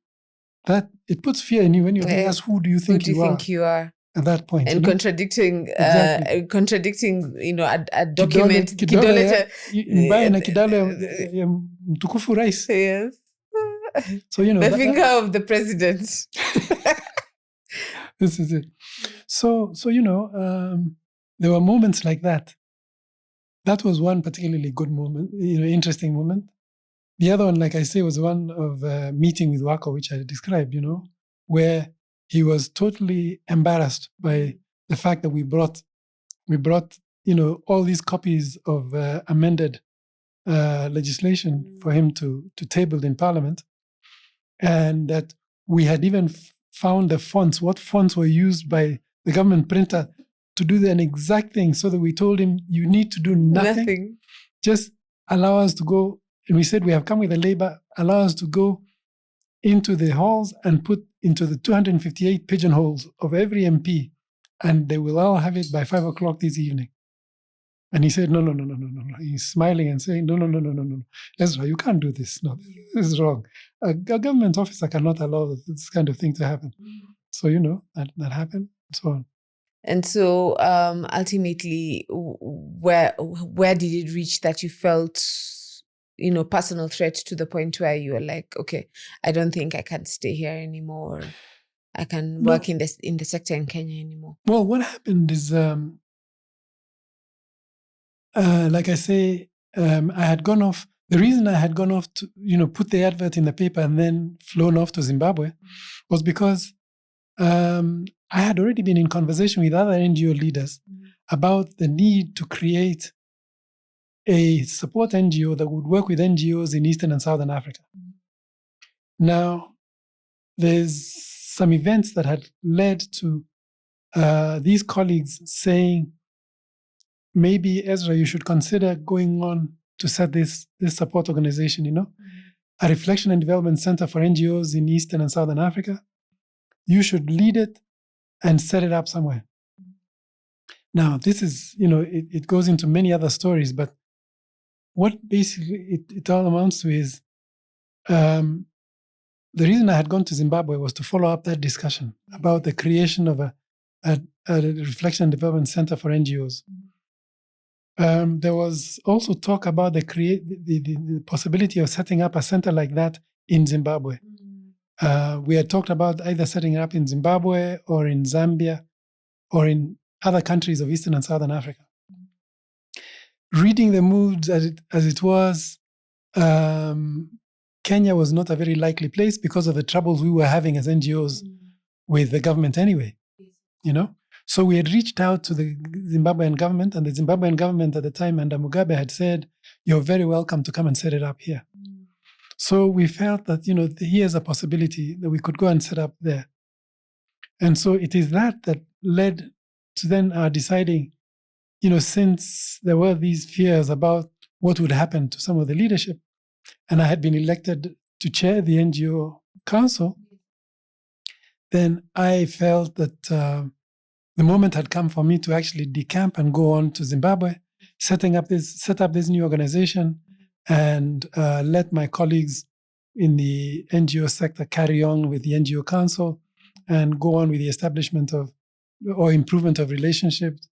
that it puts fear in you when you're being asked, who do you think you are? At that point. And contradicting, Exactly. Contradicting, a document. Kidole mbaya na kidole ya mtukufu rais. Yes. So, the finger of the president. This is it. So there were moments like that. That was one particularly good moment, interesting moment. The other one, like I say, was one of meeting with Wako, which I described, where he was totally embarrassed by the fact that we brought, all these copies of amended legislation for him to table in Parliament, and that we had even found the fonts, what fonts were used by the government printer to do an exact thing, so that we told him, you need to do nothing. Just allow us to go. And we said, we have come with a labor, allow us to go into the halls and put into the 258 pigeonholes of every MP, and they will all have it by 5 o'clock this evening. And he said, no. He's smiling and saying, no. Ezra, you can't do this. No, this is wrong. A government officer cannot allow this kind of thing to happen. So, that happened, and so on. And so ultimately, where did it reach that you felt, personal threat to the point where you were like, okay, I don't think I can stay here anymore. I can work in the sector in Kenya anymore. Well, what happened is, like I say, I had gone off. The reason I had gone off to, put the advert in the paper and then flown off to Zimbabwe was because I had already been in conversation with other NGO leaders about the need to create a support NGO that would work with NGOs in Eastern and Southern Africa. Now, there's some events that had led to these colleagues saying, maybe, Ezra, you should consider going on to set this support organization, a reflection and development center for NGOs in Eastern and Southern Africa. You should lead it and set it up somewhere. Now, this is, it goes into many other stories, but what basically it all amounts to is the reason I had gone to Zimbabwe was to follow up that discussion about the creation of a reflection and development center for NGOs. There was also talk about the possibility of setting up a center like that in Zimbabwe. We had talked about either setting it up in Zimbabwe or in Zambia or in other countries of Eastern and Southern Africa. Reading the moods as it was, Kenya was not a very likely place because of the troubles we were having as NGOs with the government anyway, So we had reached out to the Zimbabwean government, and the Zimbabwean government at the time, under Mugabe, had said, you're very welcome to come and set it up here. So we felt that, here's a possibility that we could go and set up there. And so it is that led to then our deciding, since there were these fears about what would happen to some of the leadership, and I had been elected to chair the NGO Council, then I felt that the moment had come for me to actually decamp and go on to Zimbabwe, set up this new organization, and let my colleagues in the NGO sector carry on with the NGO Council and go on with the establishment or improvement of relationships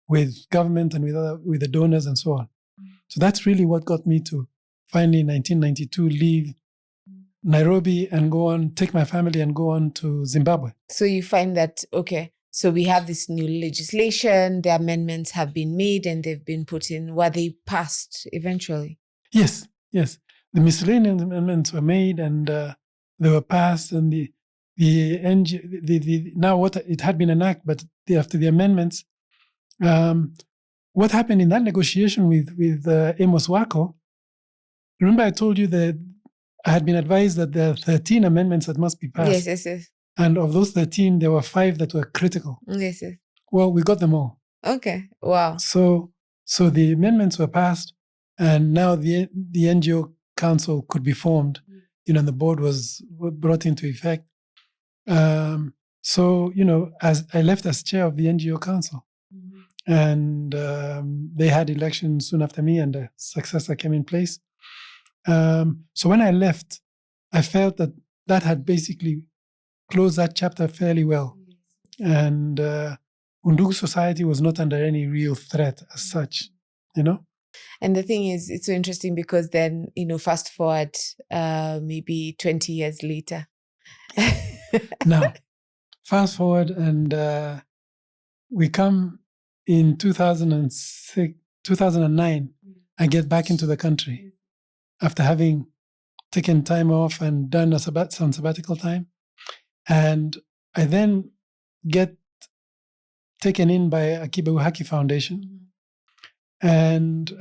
with government and with the donors and so on. So that's really what got me to finally in 1992 leave Nairobi and take my family and go on to Zimbabwe. So you find that, okay, so we have this new legislation, the amendments have been made and they've been put in. Were they passed eventually? Yes. The miscellaneous amendments were made and they were passed, and it had been an act, but after the amendments, what happened in that negotiation with Amos Wako, remember I told you that I had been advised that there are 13 amendments that must be passed. Yes. And of those 13, there were 5 that were critical. Yes. Well, we got them all. Okay. Wow. So the amendments were passed, and now the NGO Council could be formed, and the board was brought into effect. So, as I left as chair of the NGO Council, and they had elections soon after me, and a successor came in place. So when I left, I felt that had basically closed that chapter fairly well. And Undugu society was not under any real threat as such, And the thing is, it's so interesting because then, fast forward maybe 20 years later. Now, fast forward and we come in 2009, I get back into the country after having taken time off and done some sabbatical time. And I then get taken in by Akiba Uhaki Foundation. And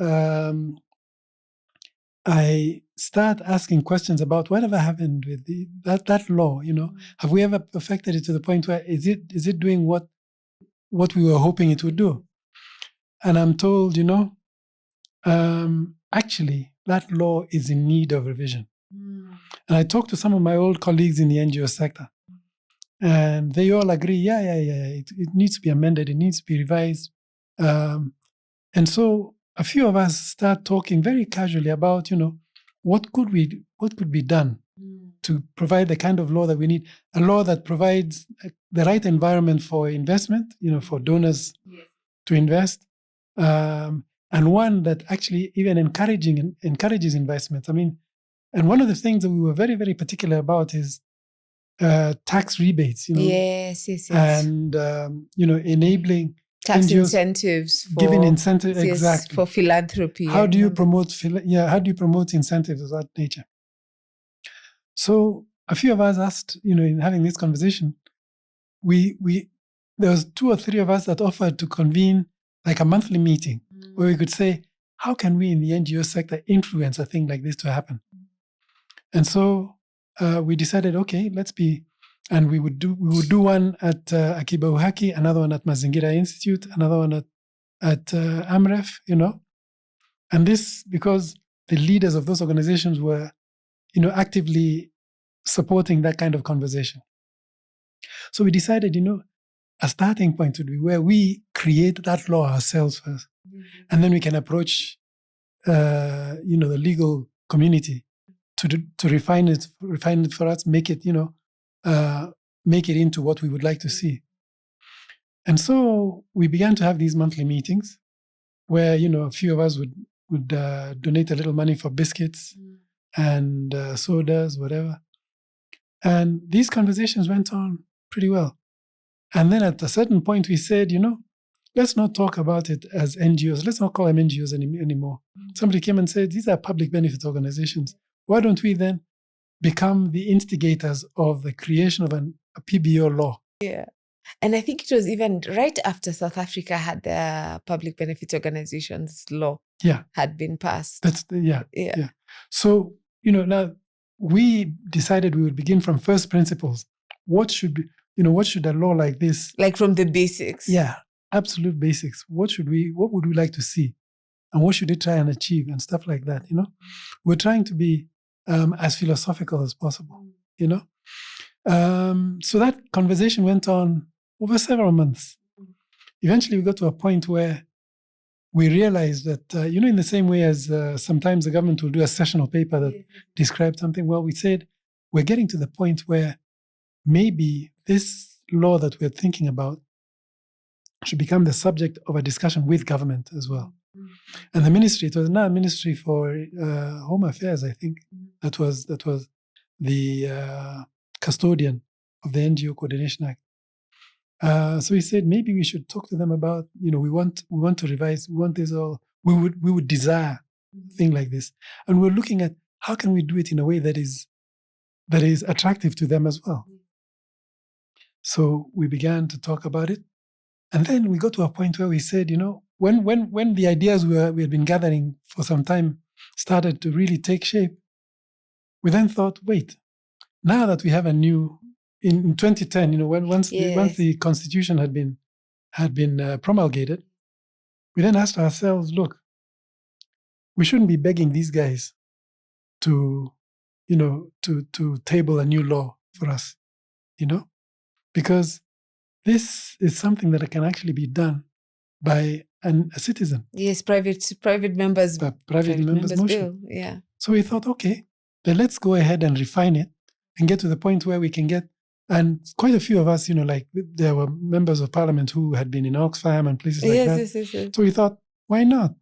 I start asking questions about whatever happened with that law. Have we ever perfected it to the point where is it doing what we were hoping it would do? And I'm told, actually that law is in need of revision. And I talked to some of my old colleagues in the NGO sector, and they all agree, it needs to be amended, it needs to be revised. And so a few of us start talking very casually about, what could be done to provide the kind of law that we need, a law that provides the right environment for investment, for donors to invest, and one that actually even encourages investment. I mean, and one of the things that we were very, very particular about is tax rebates, Yes. and enabling tax NGOs, incentives, giving incentives, yes, exactly, for philanthropy. How do you promote incentives of that nature? So a few of us asked, in having this conversation, there was 2 or 3 of us that offered to convene like a monthly meeting where we could say, how can we in the NGO sector influence a thing like this to happen? And so we decided, okay, and we would do one at Akiba Uhaki, another one at Mazingira Institute, another one at AMREF, and this because the leaders of those organizations were, actively supporting that kind of conversation. So we decided, a starting point would be where we create that law ourselves first, and then we can approach, the legal community to refine it for us, make it, make it into what we would like to see. And so we began to have these monthly meetings where, a few of us would donate a little money for biscuits and sodas, whatever. And these conversations went on pretty well. And then at a certain point we said, let's not talk about it as NGOs. Let's not call them NGOs anymore. Somebody came and said, these are public benefit organizations. Why don't we then become the instigators of the creation of a PBO law? Yeah. And I think it was even right after South Africa had the public benefit organizations law had been passed. Yeah. So, now we decided we would begin from first principles. What should a law like this? Like from the basics. Yeah, absolute basics. What would we like to see? And what should it try and achieve and stuff like that, We're trying to be as philosophical as possible, So that conversation went on over several months. Eventually we got to a point where we realized that, in the same way as sometimes the government will do a sessional paper that describes something, well, we said we're getting to the point where maybe this law that we're thinking about should become the subject of a discussion with government as well. And the ministry, it was now a ministry for Home Affairs, I think, that was the custodian of the NGO Coordination Act. So we said maybe we should talk to them about, we want to revise, we want this all, we would desire a thing like this. And we're looking at how can we do it in a way that is attractive to them as well. So we began to talk about it. And then we got to a point where we said, when the ideas we had been gathering for some time started to really take shape, we then thought, wait, now that we have a new, in 2010, once the constitution had been promulgated, we then asked ourselves, look, we shouldn't be begging these guys to table a new law for us, because this is something that can actually be done by a citizen. Yes, private members. Private members motion. Bill. Yeah. So we thought, okay, then let's go ahead and refine it and get to the point where we can get, and quite a few of us, there were members of parliament who had been in Oxfam and places like that. Yes. So we thought, why not?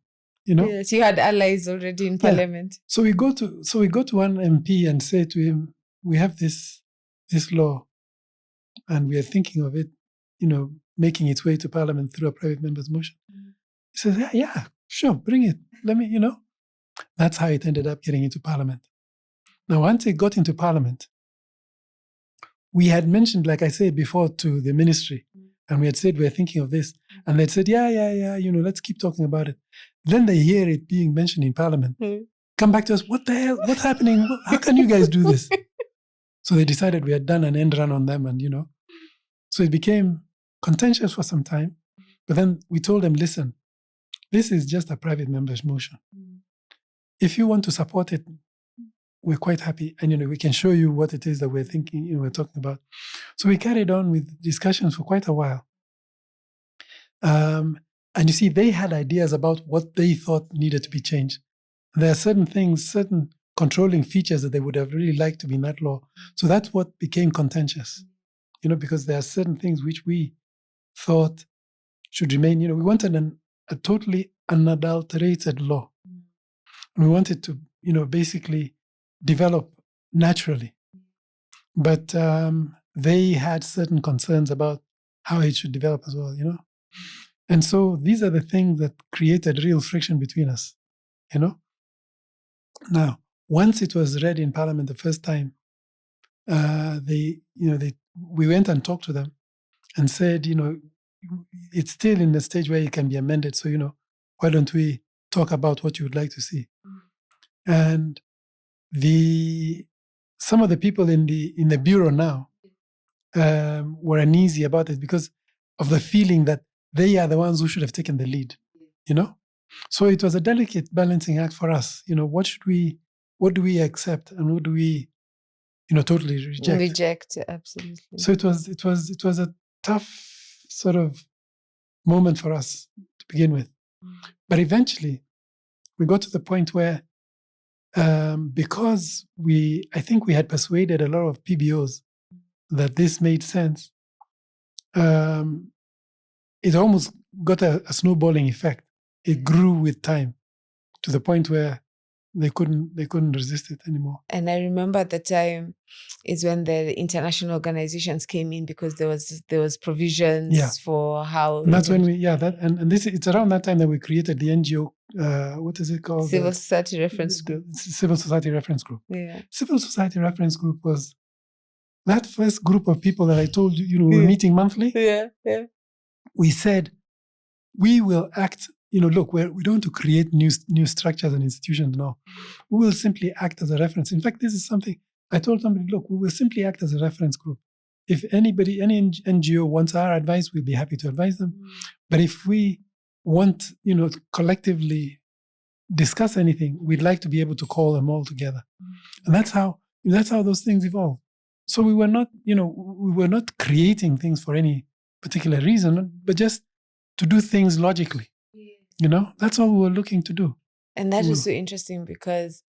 Yes, you had allies already in parliament. So we go to one MP and say to him, we have this law and we are thinking of it, making its way to Parliament through a private member's motion. He says, yeah, sure, bring it. Let me, That's how it ended up getting into Parliament. Now, once it got into Parliament, we had mentioned, like I said before, to the ministry, and we had said, we're thinking of this. And they'd said, yeah, let's keep talking about it. Then they hear it being mentioned in Parliament. Come back to us, what the hell? What's happening? How can you guys do this? So they decided we had done an end run on them, and, So it became contentious for some time. But then we told them, listen, this is just a private member's motion. If you want to support it, we're quite happy. And, we can show you what it is that we're thinking, we're talking about. So we carried on with discussions for quite a while. And you see, they had ideas about what they thought needed to be changed. There are certain things, certain controlling features that they would have really liked to be in that law. So that's what became contentious, because there are certain things which we thought should remain. We wanted a totally unadulterated law. And we wanted to, basically develop naturally. But they had certain concerns about how it should develop as well, And so these are the things that created real friction between us, Now, once it was read in Parliament the first time, we went and talked to them and said, it's still in the stage where it can be amended. So, why don't we talk about what you would like to see? And some of the people in the bureau now were uneasy about it because of the feeling that they are the ones who should have taken the lead, So it was a delicate balancing act for us. What do we accept and what do we, totally reject? Reject, absolutely. So it was a tough sort of moment for us to begin with. But eventually we got to the point where because I think we had persuaded a lot of PBOs that this made sense, it almost got a snowballing effect. It grew with time to the point where they couldn't resist it anymore. And I remember at the time is when the international organizations came in because there was provisions for how. And that's when it's around that time that we created the NGO. What is it called? Civil Society Reference Group. Civil Society Reference Group. Yeah. Civil Society Reference Group was that first group of people that I told you, we were meeting monthly. Yeah. We said we will act. Look, we don't want to create new structures and institutions. No, we will simply act as a reference. In fact, this is something I told somebody. Look, we will simply act as a reference group. If any NGO wants our advice, we'll be happy to advise them. But if we want, to collectively discuss anything, we'd like to be able to call them all together. And that's how those things evolve. So we were not creating things for any particular reason, but just to do things logically. That's all we were looking to do. And that was so interesting because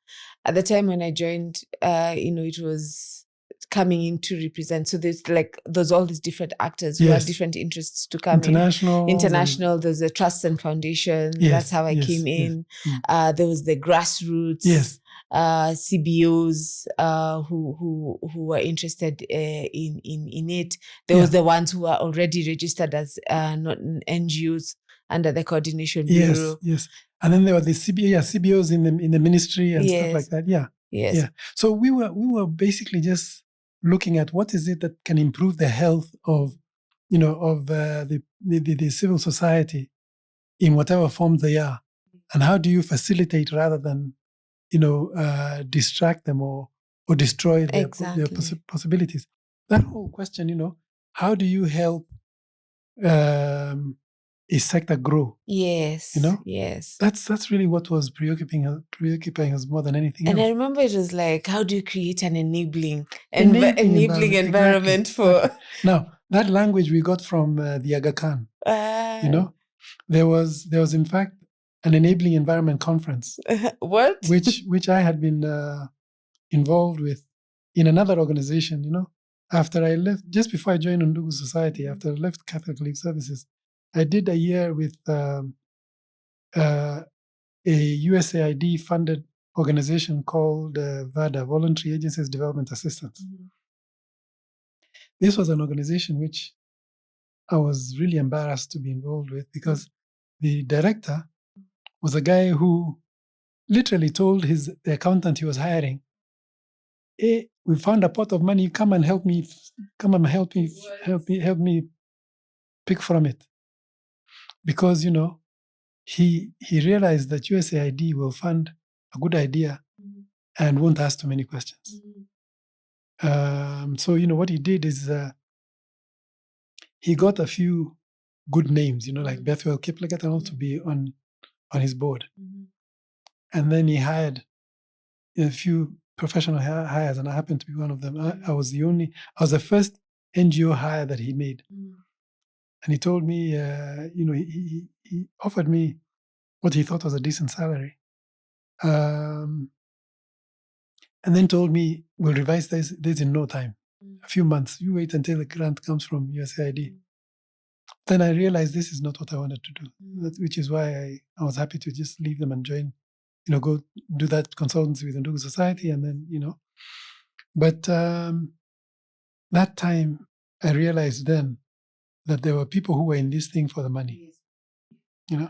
at the time when I joined, it was coming in to represent. So there's all these different actors who have different interests to come International, there's the trusts and foundations. That's how I came in. There was the grassroots. CBOs who were interested in it. There was the ones who are already registered as not NGOs under the Coordination Bureau. Yes. And then there were the CBOs in the ministry and stuff like that. Yeah. So we were basically just looking at what is it that can improve the health of the civil society in whatever form they are, and how do you facilitate rather than distract them or destroy their possibilities. That whole question, how do you help a sector grow? Yes. Yes. That's really what was preoccupying us more than anything else. And I remember it was like, how do you create an enabling environment for... Exactly. Now, that language we got from the Aga Khan. There was in fact an enabling environment conference. What? Which I had been involved with in another organization, After I left, just before I joined Undugu Society, after I left Catholic League Services, I did a year with a USAID-funded organization called VADA, Voluntary Agencies Development Assistance. This was an organization which I was really embarrassed to be involved with, because the director was a guy who literally told the accountant he was hiring, "Hey, we found a pot of money. Come and help me. Come and help me pick from it." Because he realized that USAID will fund a good idea and won't ask too many questions. So what he did is he got a few good names, like Bethuel Kiplagat and all, to be on his board. And then he hired a few professional hires, and I happened to be one of them. I was the first NGO hire that he made. And he told me, he offered me what he thought was a decent salary. And then told me, we'll revise this in no time. A few months. You wait until the grant comes from USAID. Then I realized this is not what I wanted to do, which is why I was happy to just leave them and join, go do that consultancy with Ndugu Society. And then, but that time I realized then that there were people who were in this thing for the money. It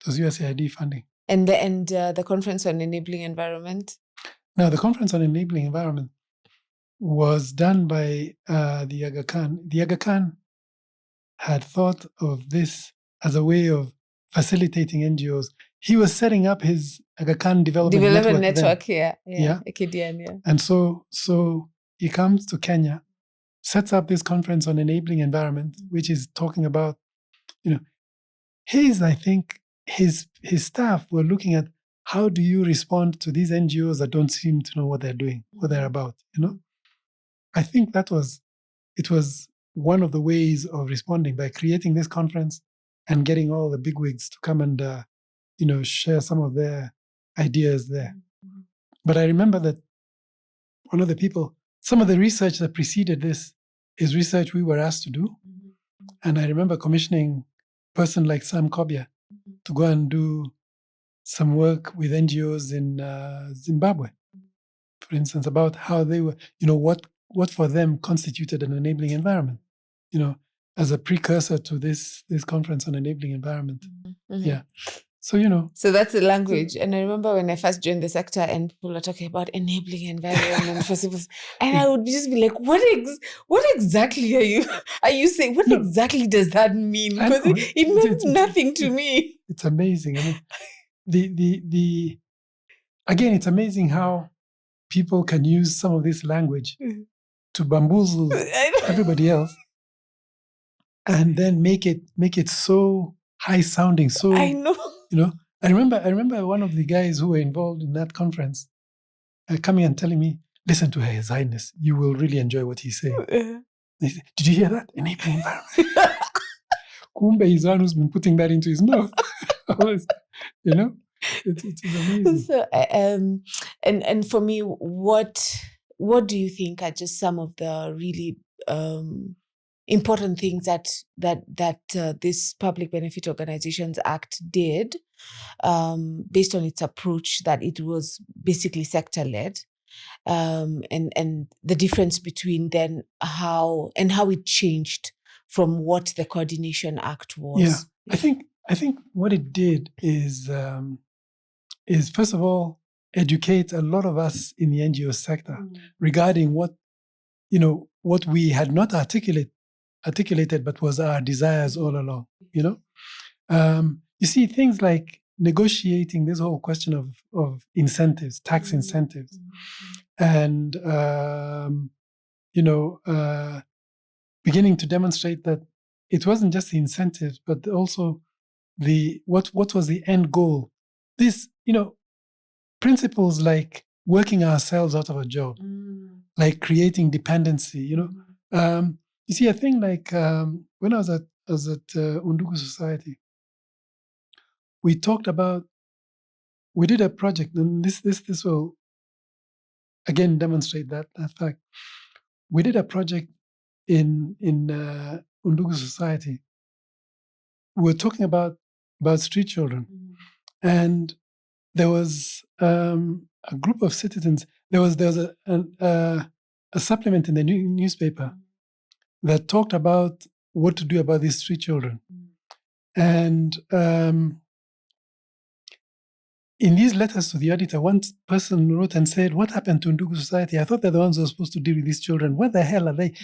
was USAID funding. And the Conference on Enabling Environment? Now, the Conference on Enabling Environment was done by the Aga Khan. The Aga Khan had thought of this as a way of facilitating NGOs. He was setting up his Aga Khan Development Network here. Yeah. Ekedian, yeah. And so he comes to Kenya, sets up this Conference on Enabling Environment, which is talking about, I think his staff were looking at, how do you respond to these NGOs that don't seem to know what they're doing, what they're about, I think it was one of the ways of responding, by creating this conference and getting all the bigwigs to come and, share some of their ideas there. But I remember that one of the people, some of the research that preceded this is research we were asked to do. And I remember commissioning a person like Sam Kobia to go and do some work with NGOs in Zimbabwe, for instance, about how they were, what for them constituted an enabling environment, as a precursor to this conference on enabling environment. Yeah. So, So that's the language. And I remember when I first joined the sector and people were talking about enabling environment for civil, and I would just be like, what exactly are you saying? What exactly does that mean? Because it meant nothing to me. It's amazing. I mean, again, it's amazing how people can use some of this language to bamboozle everybody else, and then make it so high sounding. So I know. I remember one of the guys who were involved in that conference coming and telling me, "Listen to His Highness, you will really enjoy what he's saying." He said, "Did you hear that? Enabling environment." Kumbe, he's the one who's been putting that into his mouth. It's amazing. So, and for me, what do you think are just some of the really important things that this Public Benefit Organizations Act did, based on its approach that it was basically sector-led, and the difference between then how it changed from what the Coordination Act was? Yeah, I think what it did is first of all educate a lot of us in the NGO sector regarding what we had not articulated, but was our desires all along. You see, things like negotiating this whole question of incentives, tax incentives, and beginning to demonstrate that it wasn't just the incentives, but also what was the end goal. This, principles like working ourselves out of a job, like creating dependency. You see, a thing like when I was at Ndugu Society, we did a project, and this will again demonstrate that fact. We did a project in Ndugu Society. We were talking about street children, and there was a group of citizens. There was a supplement in the newspaper that talked about what to do about these 3 children. And in these letters to the auditor, one person wrote and said, what happened to Ndugu Society? I thought they're the ones who are supposed to deal with these children. What the hell are they?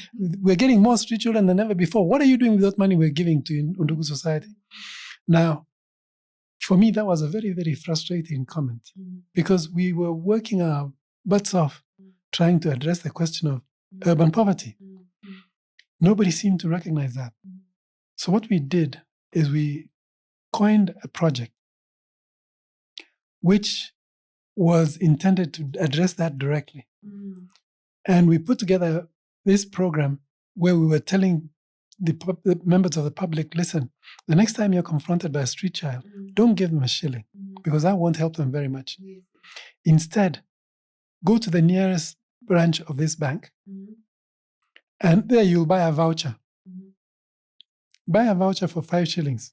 We're getting more street children than ever before. What are you doing with that money we're giving to Ndugu Society? Now, for me, that was a very, very frustrating comment because we were working our butts off trying to address the question of urban poverty. Nobody seemed to recognize that. So what we did is we coined a project which was intended to address that directly. And we put together this program where we were telling the members of the public, listen, the next time you're confronted by a street child, don't give them a shilling because that won't help them very much. Instead, go to the nearest branch of this bank and there you'll buy a voucher. Buy a voucher for 5 shillings.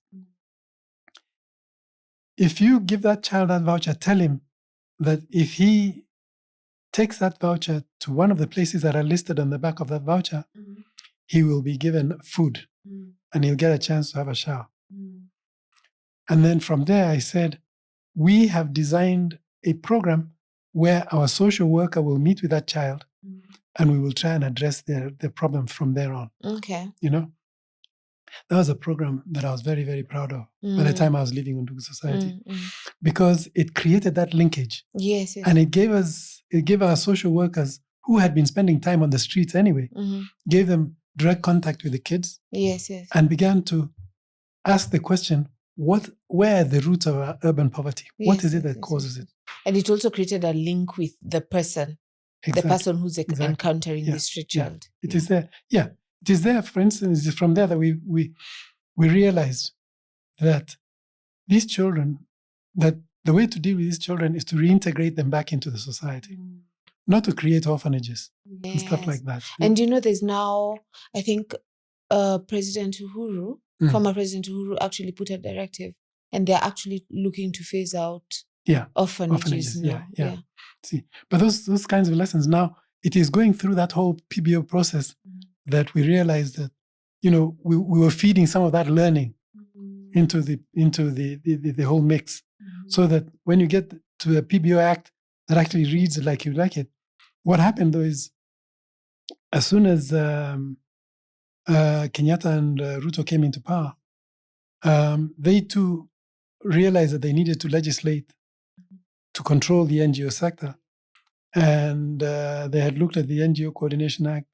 If you give that child that voucher, tell him that if he takes that voucher to one of the places that are listed on the back of that voucher, he will be given food and he'll get a chance to have a shower. And then from there, I said, we have designed a program where our social worker will meet with that child and we will try and address their problem from there on. Okay. You know? That was a program that I was very, very proud of by the time I was leaving Ndugu Society because it created that linkage. Yes. And it gave our social workers who had been spending time on the streets anyway, gave them direct contact with the kids. Yes. And began to ask the question, where are the roots of our urban poverty? What is it that causes it? And it also created a link with the person, the person who's encountering the street child. It is there. Yeah. It is there, for instance, it's from there that we realized that these children, that the way to deal with these children is to reintegrate them back into the society, not to create orphanages and stuff like that. And there's now, I think, President Uhuru, former President Uhuru actually put a directive and they're actually looking to phase out orphanages now. Yeah. See, but those kinds of lessons now, it is going through that whole PBO process that we realized that, we were feeding some of that learning into the whole mix, so that when you get to the PBO Act that actually reads like you like it, what happened though is, as soon as Kenyatta and Ruto came into power, they too realized that they needed to legislate to control the NGO sector, and they had looked at the NGO Coordination Act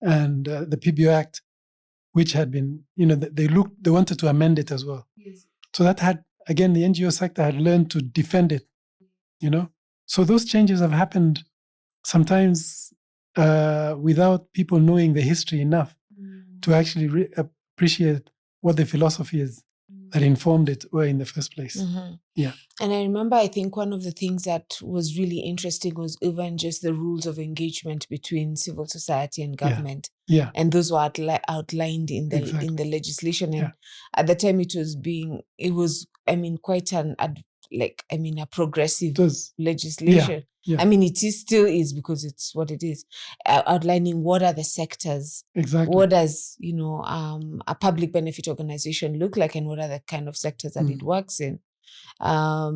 and the PBO Act, which had been, they wanted to amend it as well. Yes. So that had, again, the NGO sector had learned to defend it, So those changes have happened sometimes without people knowing the history enough to actually appreciate what the philosophy is that informed it were in the first place. Yeah. And I remember, I think one of the things that was really interesting was even just the rules of engagement between civil society and government. Yeah. And those were outlined in the legislation. And at the time it was quite a progressive legislation. Yeah. It still is because it's what it is, outlining what are the sectors, what does a public benefit organization look like, and what are the kind of sectors that it works in. I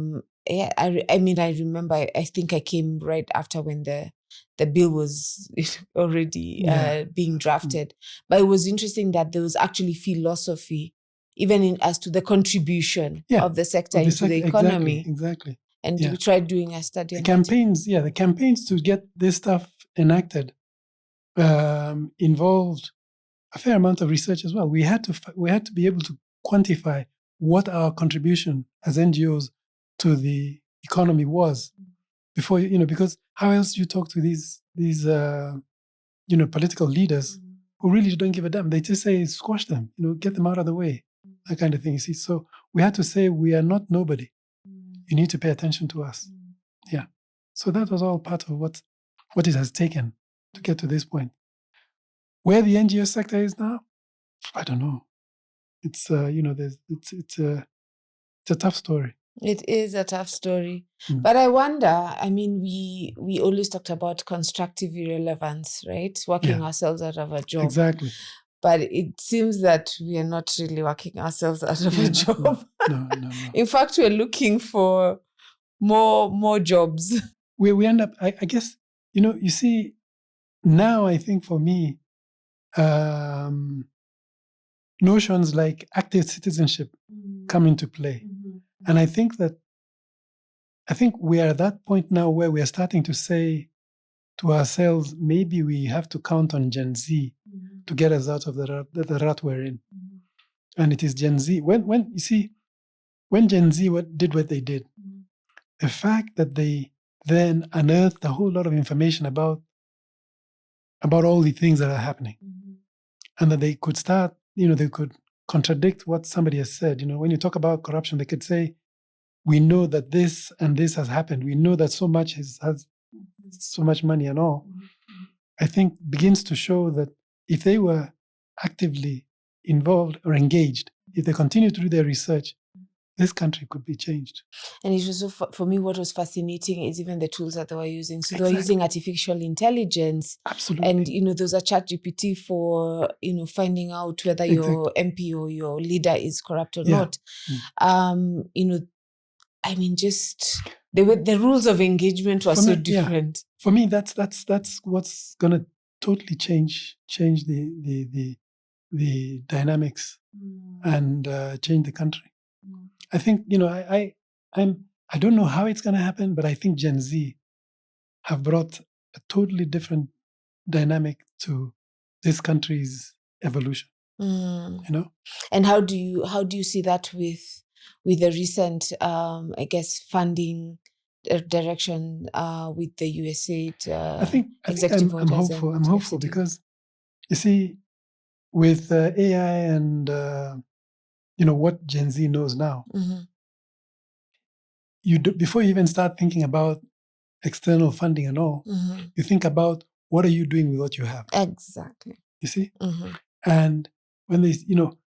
remember, I think I came right after when the bill was already being drafted, but it was interesting that there was actually philosophy even as to the contribution of the sector into the economy. Exactly. And we tried doing a study. The campaigns to get this stuff enacted involved a fair amount of research as well. We had to be able to quantify what our contribution as NGOs to the economy was before, because how else do you talk to these political leaders who really don't give a damn? They just say, squash them, get them out of the way, that kind of thing. You see, so we had to say, we are not nobody. You need to pay attention to us. Yeah. So that was all part of what it has taken to get to this point. Where the NGO sector is now, I don't know. It's it's a tough story. It is a tough story. But I wonder, we always talked about constructive irrelevance, right? Working ourselves out of a job. Exactly. but it seems that we are not really working ourselves out of a job. No. In fact, we're looking for more jobs. We end up, I guess, you see, now I think for me, notions like active citizenship come into play. And I think we are at that point now where we are starting to say to ourselves, maybe we have to count on Gen Z to get us out of the rut we're in. And it is Gen Z. When Gen Z did what they did, the fact that they then unearthed a whole lot of information about all the things that are happening, and that they could start, they could contradict what somebody has said. When you talk about corruption, they could say, we know that this and this has happened. We know that so much has so much money and all. I think begins to show that if they were actively involved or engaged, if they continue to do their research, this country could be changed. And it was so for me, what was fascinating is even the tools that they were using. So they were using artificial intelligence. Absolutely. And, there's a ChatGPT for, finding out whether your MP or your leader is corrupt or not. I mean, just the rules of engagement were so different. Yeah. For me, that's what's going to totally change the dynamics and change the country. I think, I don't know how it's going to happen, but I think Gen Z have brought a totally different dynamic to this country's evolution. And how do you see that with the recent, I guess, funding direction with the USAID I think I'm hopeful. I'm hopeful because, you see, with AI and what Gen Z knows now, before you even start thinking about external funding and all, you think about what are you doing with what you have. Exactly. You see, and when they,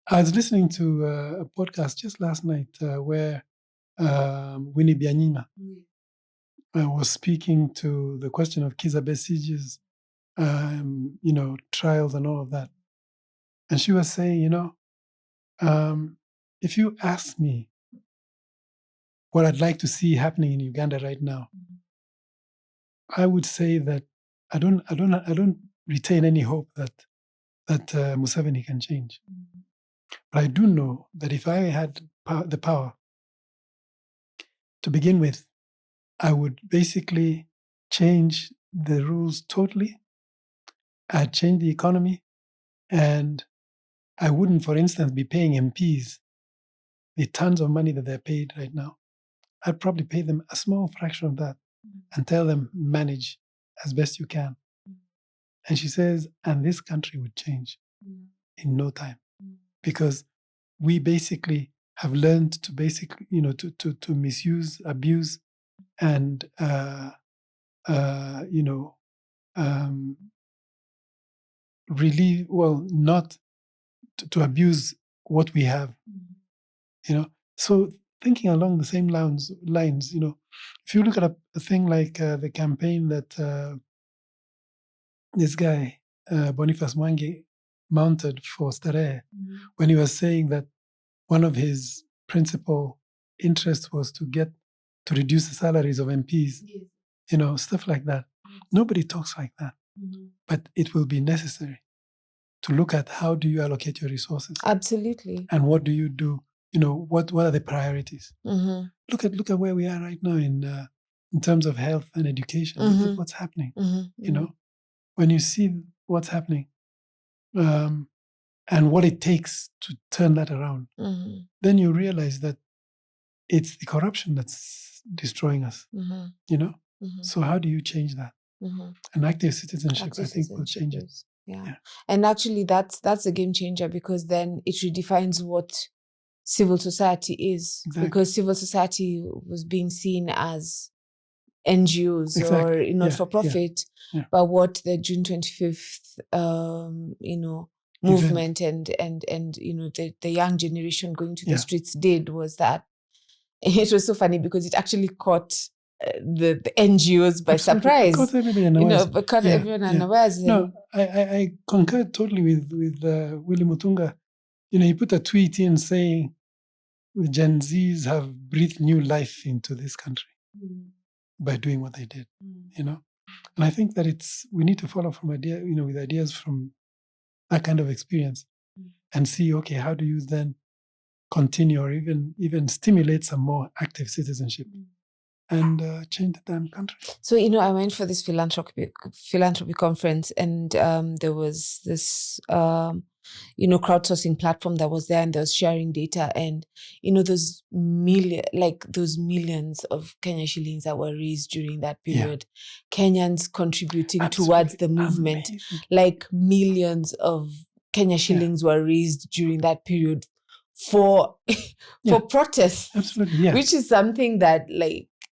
I was listening to a podcast just last night where Winnie Byanyima was speaking to the question of Kizza Besigye's, trials and all of that. And she was saying, if you ask me what I'd like to see happening in Uganda right now, I would say that I don't retain any hope that Museveni can change. But I do know that if I had the power to begin with, I would basically change the rules totally. I'd change the economy, and I wouldn't, for instance, be paying MPs the tons of money that they're paid right now. I'd probably pay them a small fraction of that and tell them, manage as best you can. And she says, and this country would change in no time, because we basically have learned to to misuse, abuse, and really, not to abuse what we have. So thinking along the same lines, if you look at a thing like the campaign that this guy, Boniface Mwangi, mounted for Starehe, when he was saying that one of his principal interests was to reduce the salaries of MPs, stuff like that. Nobody talks like that. But it will be necessary to look at how do you allocate your resources. Absolutely. And what do you do? What are the priorities? Look at where we are right now in terms of health and education. Look at what's happening. When you see what's happening and what it takes to turn that around, then you realize that it's the corruption that's destroying us. So how do you change that? And active citizenship, I think, will change it. Yeah. And actually that's a game changer, because then it redefines what civil society is. Exactly. Because civil society was being seen as NGOs or not-for-profit, but what the June 25th movement and the young generation going to the streets did was that it was so funny, because it actually caught the NGOs by Absolutely. surprise. Caught everybody unawares. But caught everyone unawares. No, I concur totally with Willy Mutunga. He put a tweet in saying the Gen Zs have breathed new life into this country by doing what they did. And I think that we need to follow from with ideas from that kind of experience and see, okay, how do you then continue or even stimulate some more active citizenship and change the damn country. So, I went for this philanthropy conference, and there was this, crowdsourcing platform that was there, and they was sharing data, and, those millions of Kenya shillings that were raised during that period, Kenyans contributing towards the movement, amazing. like millions of Kenya shillings were raised during that period for protests. Absolutely, which is something that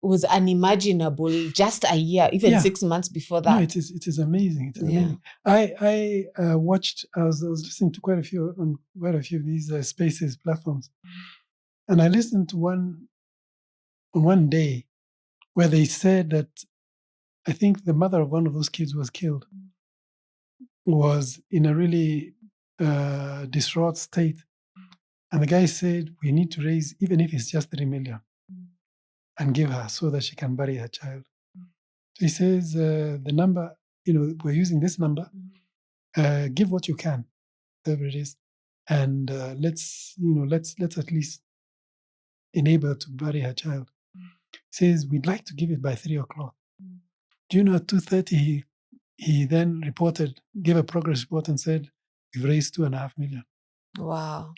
was unimaginable just a year, even 6 months before that. No, it is amazing. It is amazing. I watched. I was listening to quite a few of these spaces platforms, and I listened to one on one day where they said that I think the mother of one of those kids was killed, was in a really distraught state, and the guy said, "We need to raise, even if it's just 3 million." And give her so that she can bury her child. So he says, the number, we're using this number, give what you can, whatever it is, and let's at least enable her to bury her child. He says, we'd like to give it by 3:00. Do you know at 2:30 he then gave a progress report and said, we've raised 2.5 million. Wow.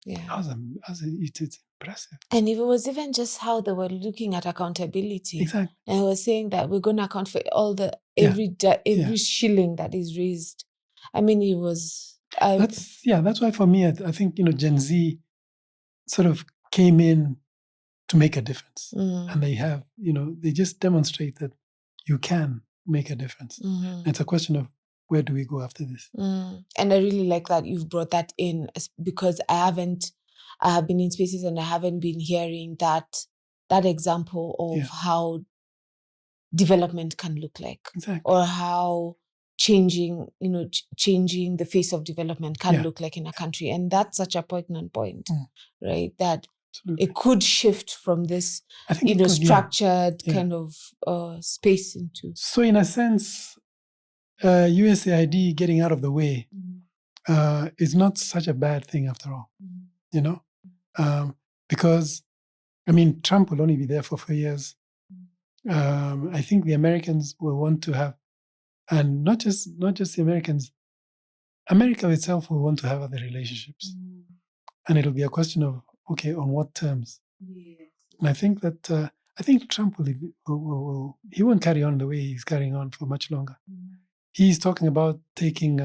Yeah. It's impressive. And it was even just how they were looking at accountability. Exactly. And they were saying that we're going to account for all every shilling that is raised. I mean, it was... That's why for me, I think, Gen Z sort of came in to make a difference. And they have, they just demonstrate that you can make a difference. It's a question of, where do we go after this? And I really like that you've brought that in, because I have been in spaces and I haven't been hearing that example of how development can look like, exactly. or how changing the face of development can look like in a country. And that's such a poignant point, right? That Absolutely. it could shift from this, structured kind of space into. So in a sense, USAID getting out of the way is not such a bad thing after all, because, Trump will only be there for 4 years. I think the Americans will want to have, and not just the Americans, America itself will want to have other relationships. And it'll be a question of, okay, on what terms? Yes. And I think that, Trump he won't carry on the way he's carrying on for much longer. He's talking about taking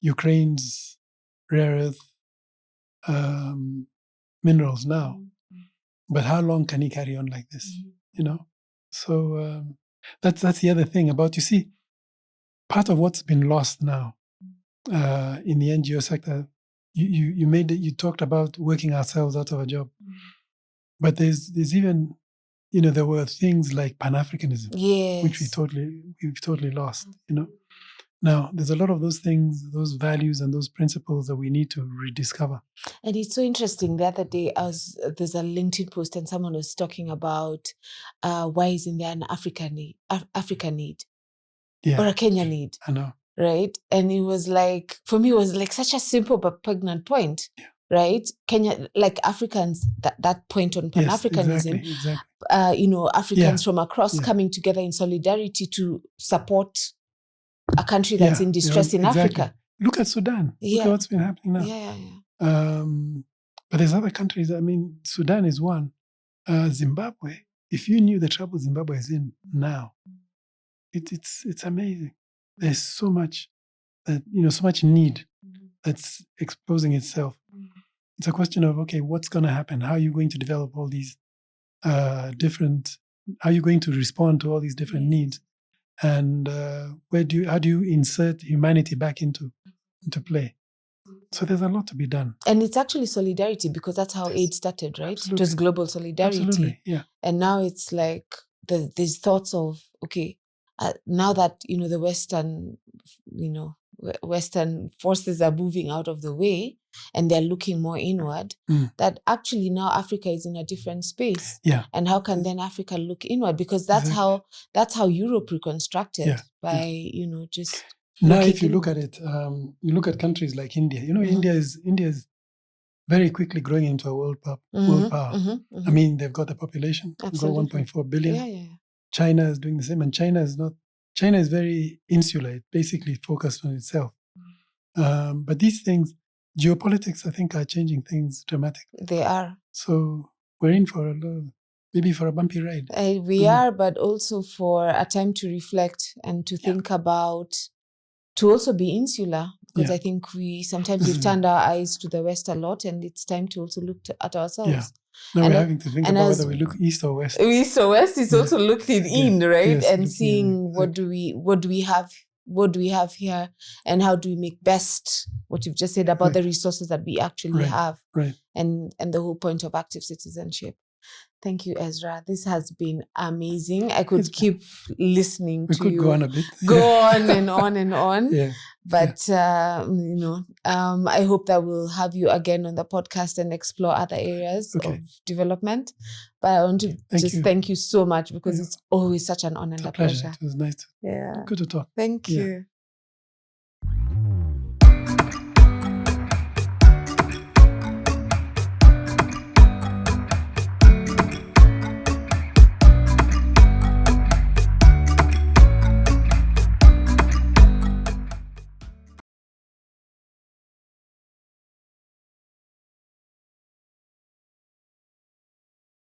Ukraine's rare earth minerals now. But how long can he carry on like this? So that's the other thing about, part of what's been lost now in the NGO sector. You talked about working ourselves out of a job, but there's even, there were things like Pan-Africanism, which we've totally lost. Now there's a lot of those things, those values and those principles that we need to rediscover. And it's so interesting. The other day, there's a LinkedIn post and someone was talking about why isn't there an African need or a Kenya need? I know. Right? And it was like, for me, it was like such a simple but poignant point, right? Kenya, like Africans, that point on Pan-Africanism, exactly. Africans from across coming together in solidarity to support a country that's in distress in Africa. Look at Sudan. Look at what's been happening now. But there's other countries. Sudan is one. Zimbabwe. If you knew the trouble Zimbabwe is in now, it's amazing. There's so much that, so much need that's exposing itself. It's a question of, okay, what's going to happen? How are you going to develop all these how are you going to respond to all these different needs? And how do you insert humanity back into play? So there's a lot to be done. And it's actually solidarity, because that's how Yes. aid started, right? Absolutely. It was global solidarity. Absolutely, yeah. And now it's like these thoughts of, okay, now that, the Western forces are moving out of the way and they're looking more inward, that actually now Africa is in a different space. Yeah. And how can then Africa look inward? Because that's how Europe reconstructed by, just now if you look at it, you look at countries like India. India is very quickly growing into a world power. I mean, they've got a population, they've got 1.4 billion. Yeah. China is doing the same, and China is very insular. It basically focused on itself. But these things, geopolitics, I think, are changing things dramatically. They are. So we're in for maybe for a bumpy ride. We are, but also for a time to reflect and to think about, to also be insular, because I think we've turned our eyes to the West a lot, and it's time to also look at ourselves. Yeah. Now we're having to think about whether we look east or west. East or west is also looking in, right? Yes, and seeing what do we have here, and how do we make best what you've just said about the resources that we actually have, and the whole point of active citizenship. Thank you, Ezra. This has been amazing. I could keep listening to you. We could go on a bit. Go on and on and on. Yeah. But, I hope that we'll have you again on the podcast and explore other areas of development. But I want to thank you so much, because it's always such an honor and a pleasure. It was nice. Yeah. Good to talk. Thank you.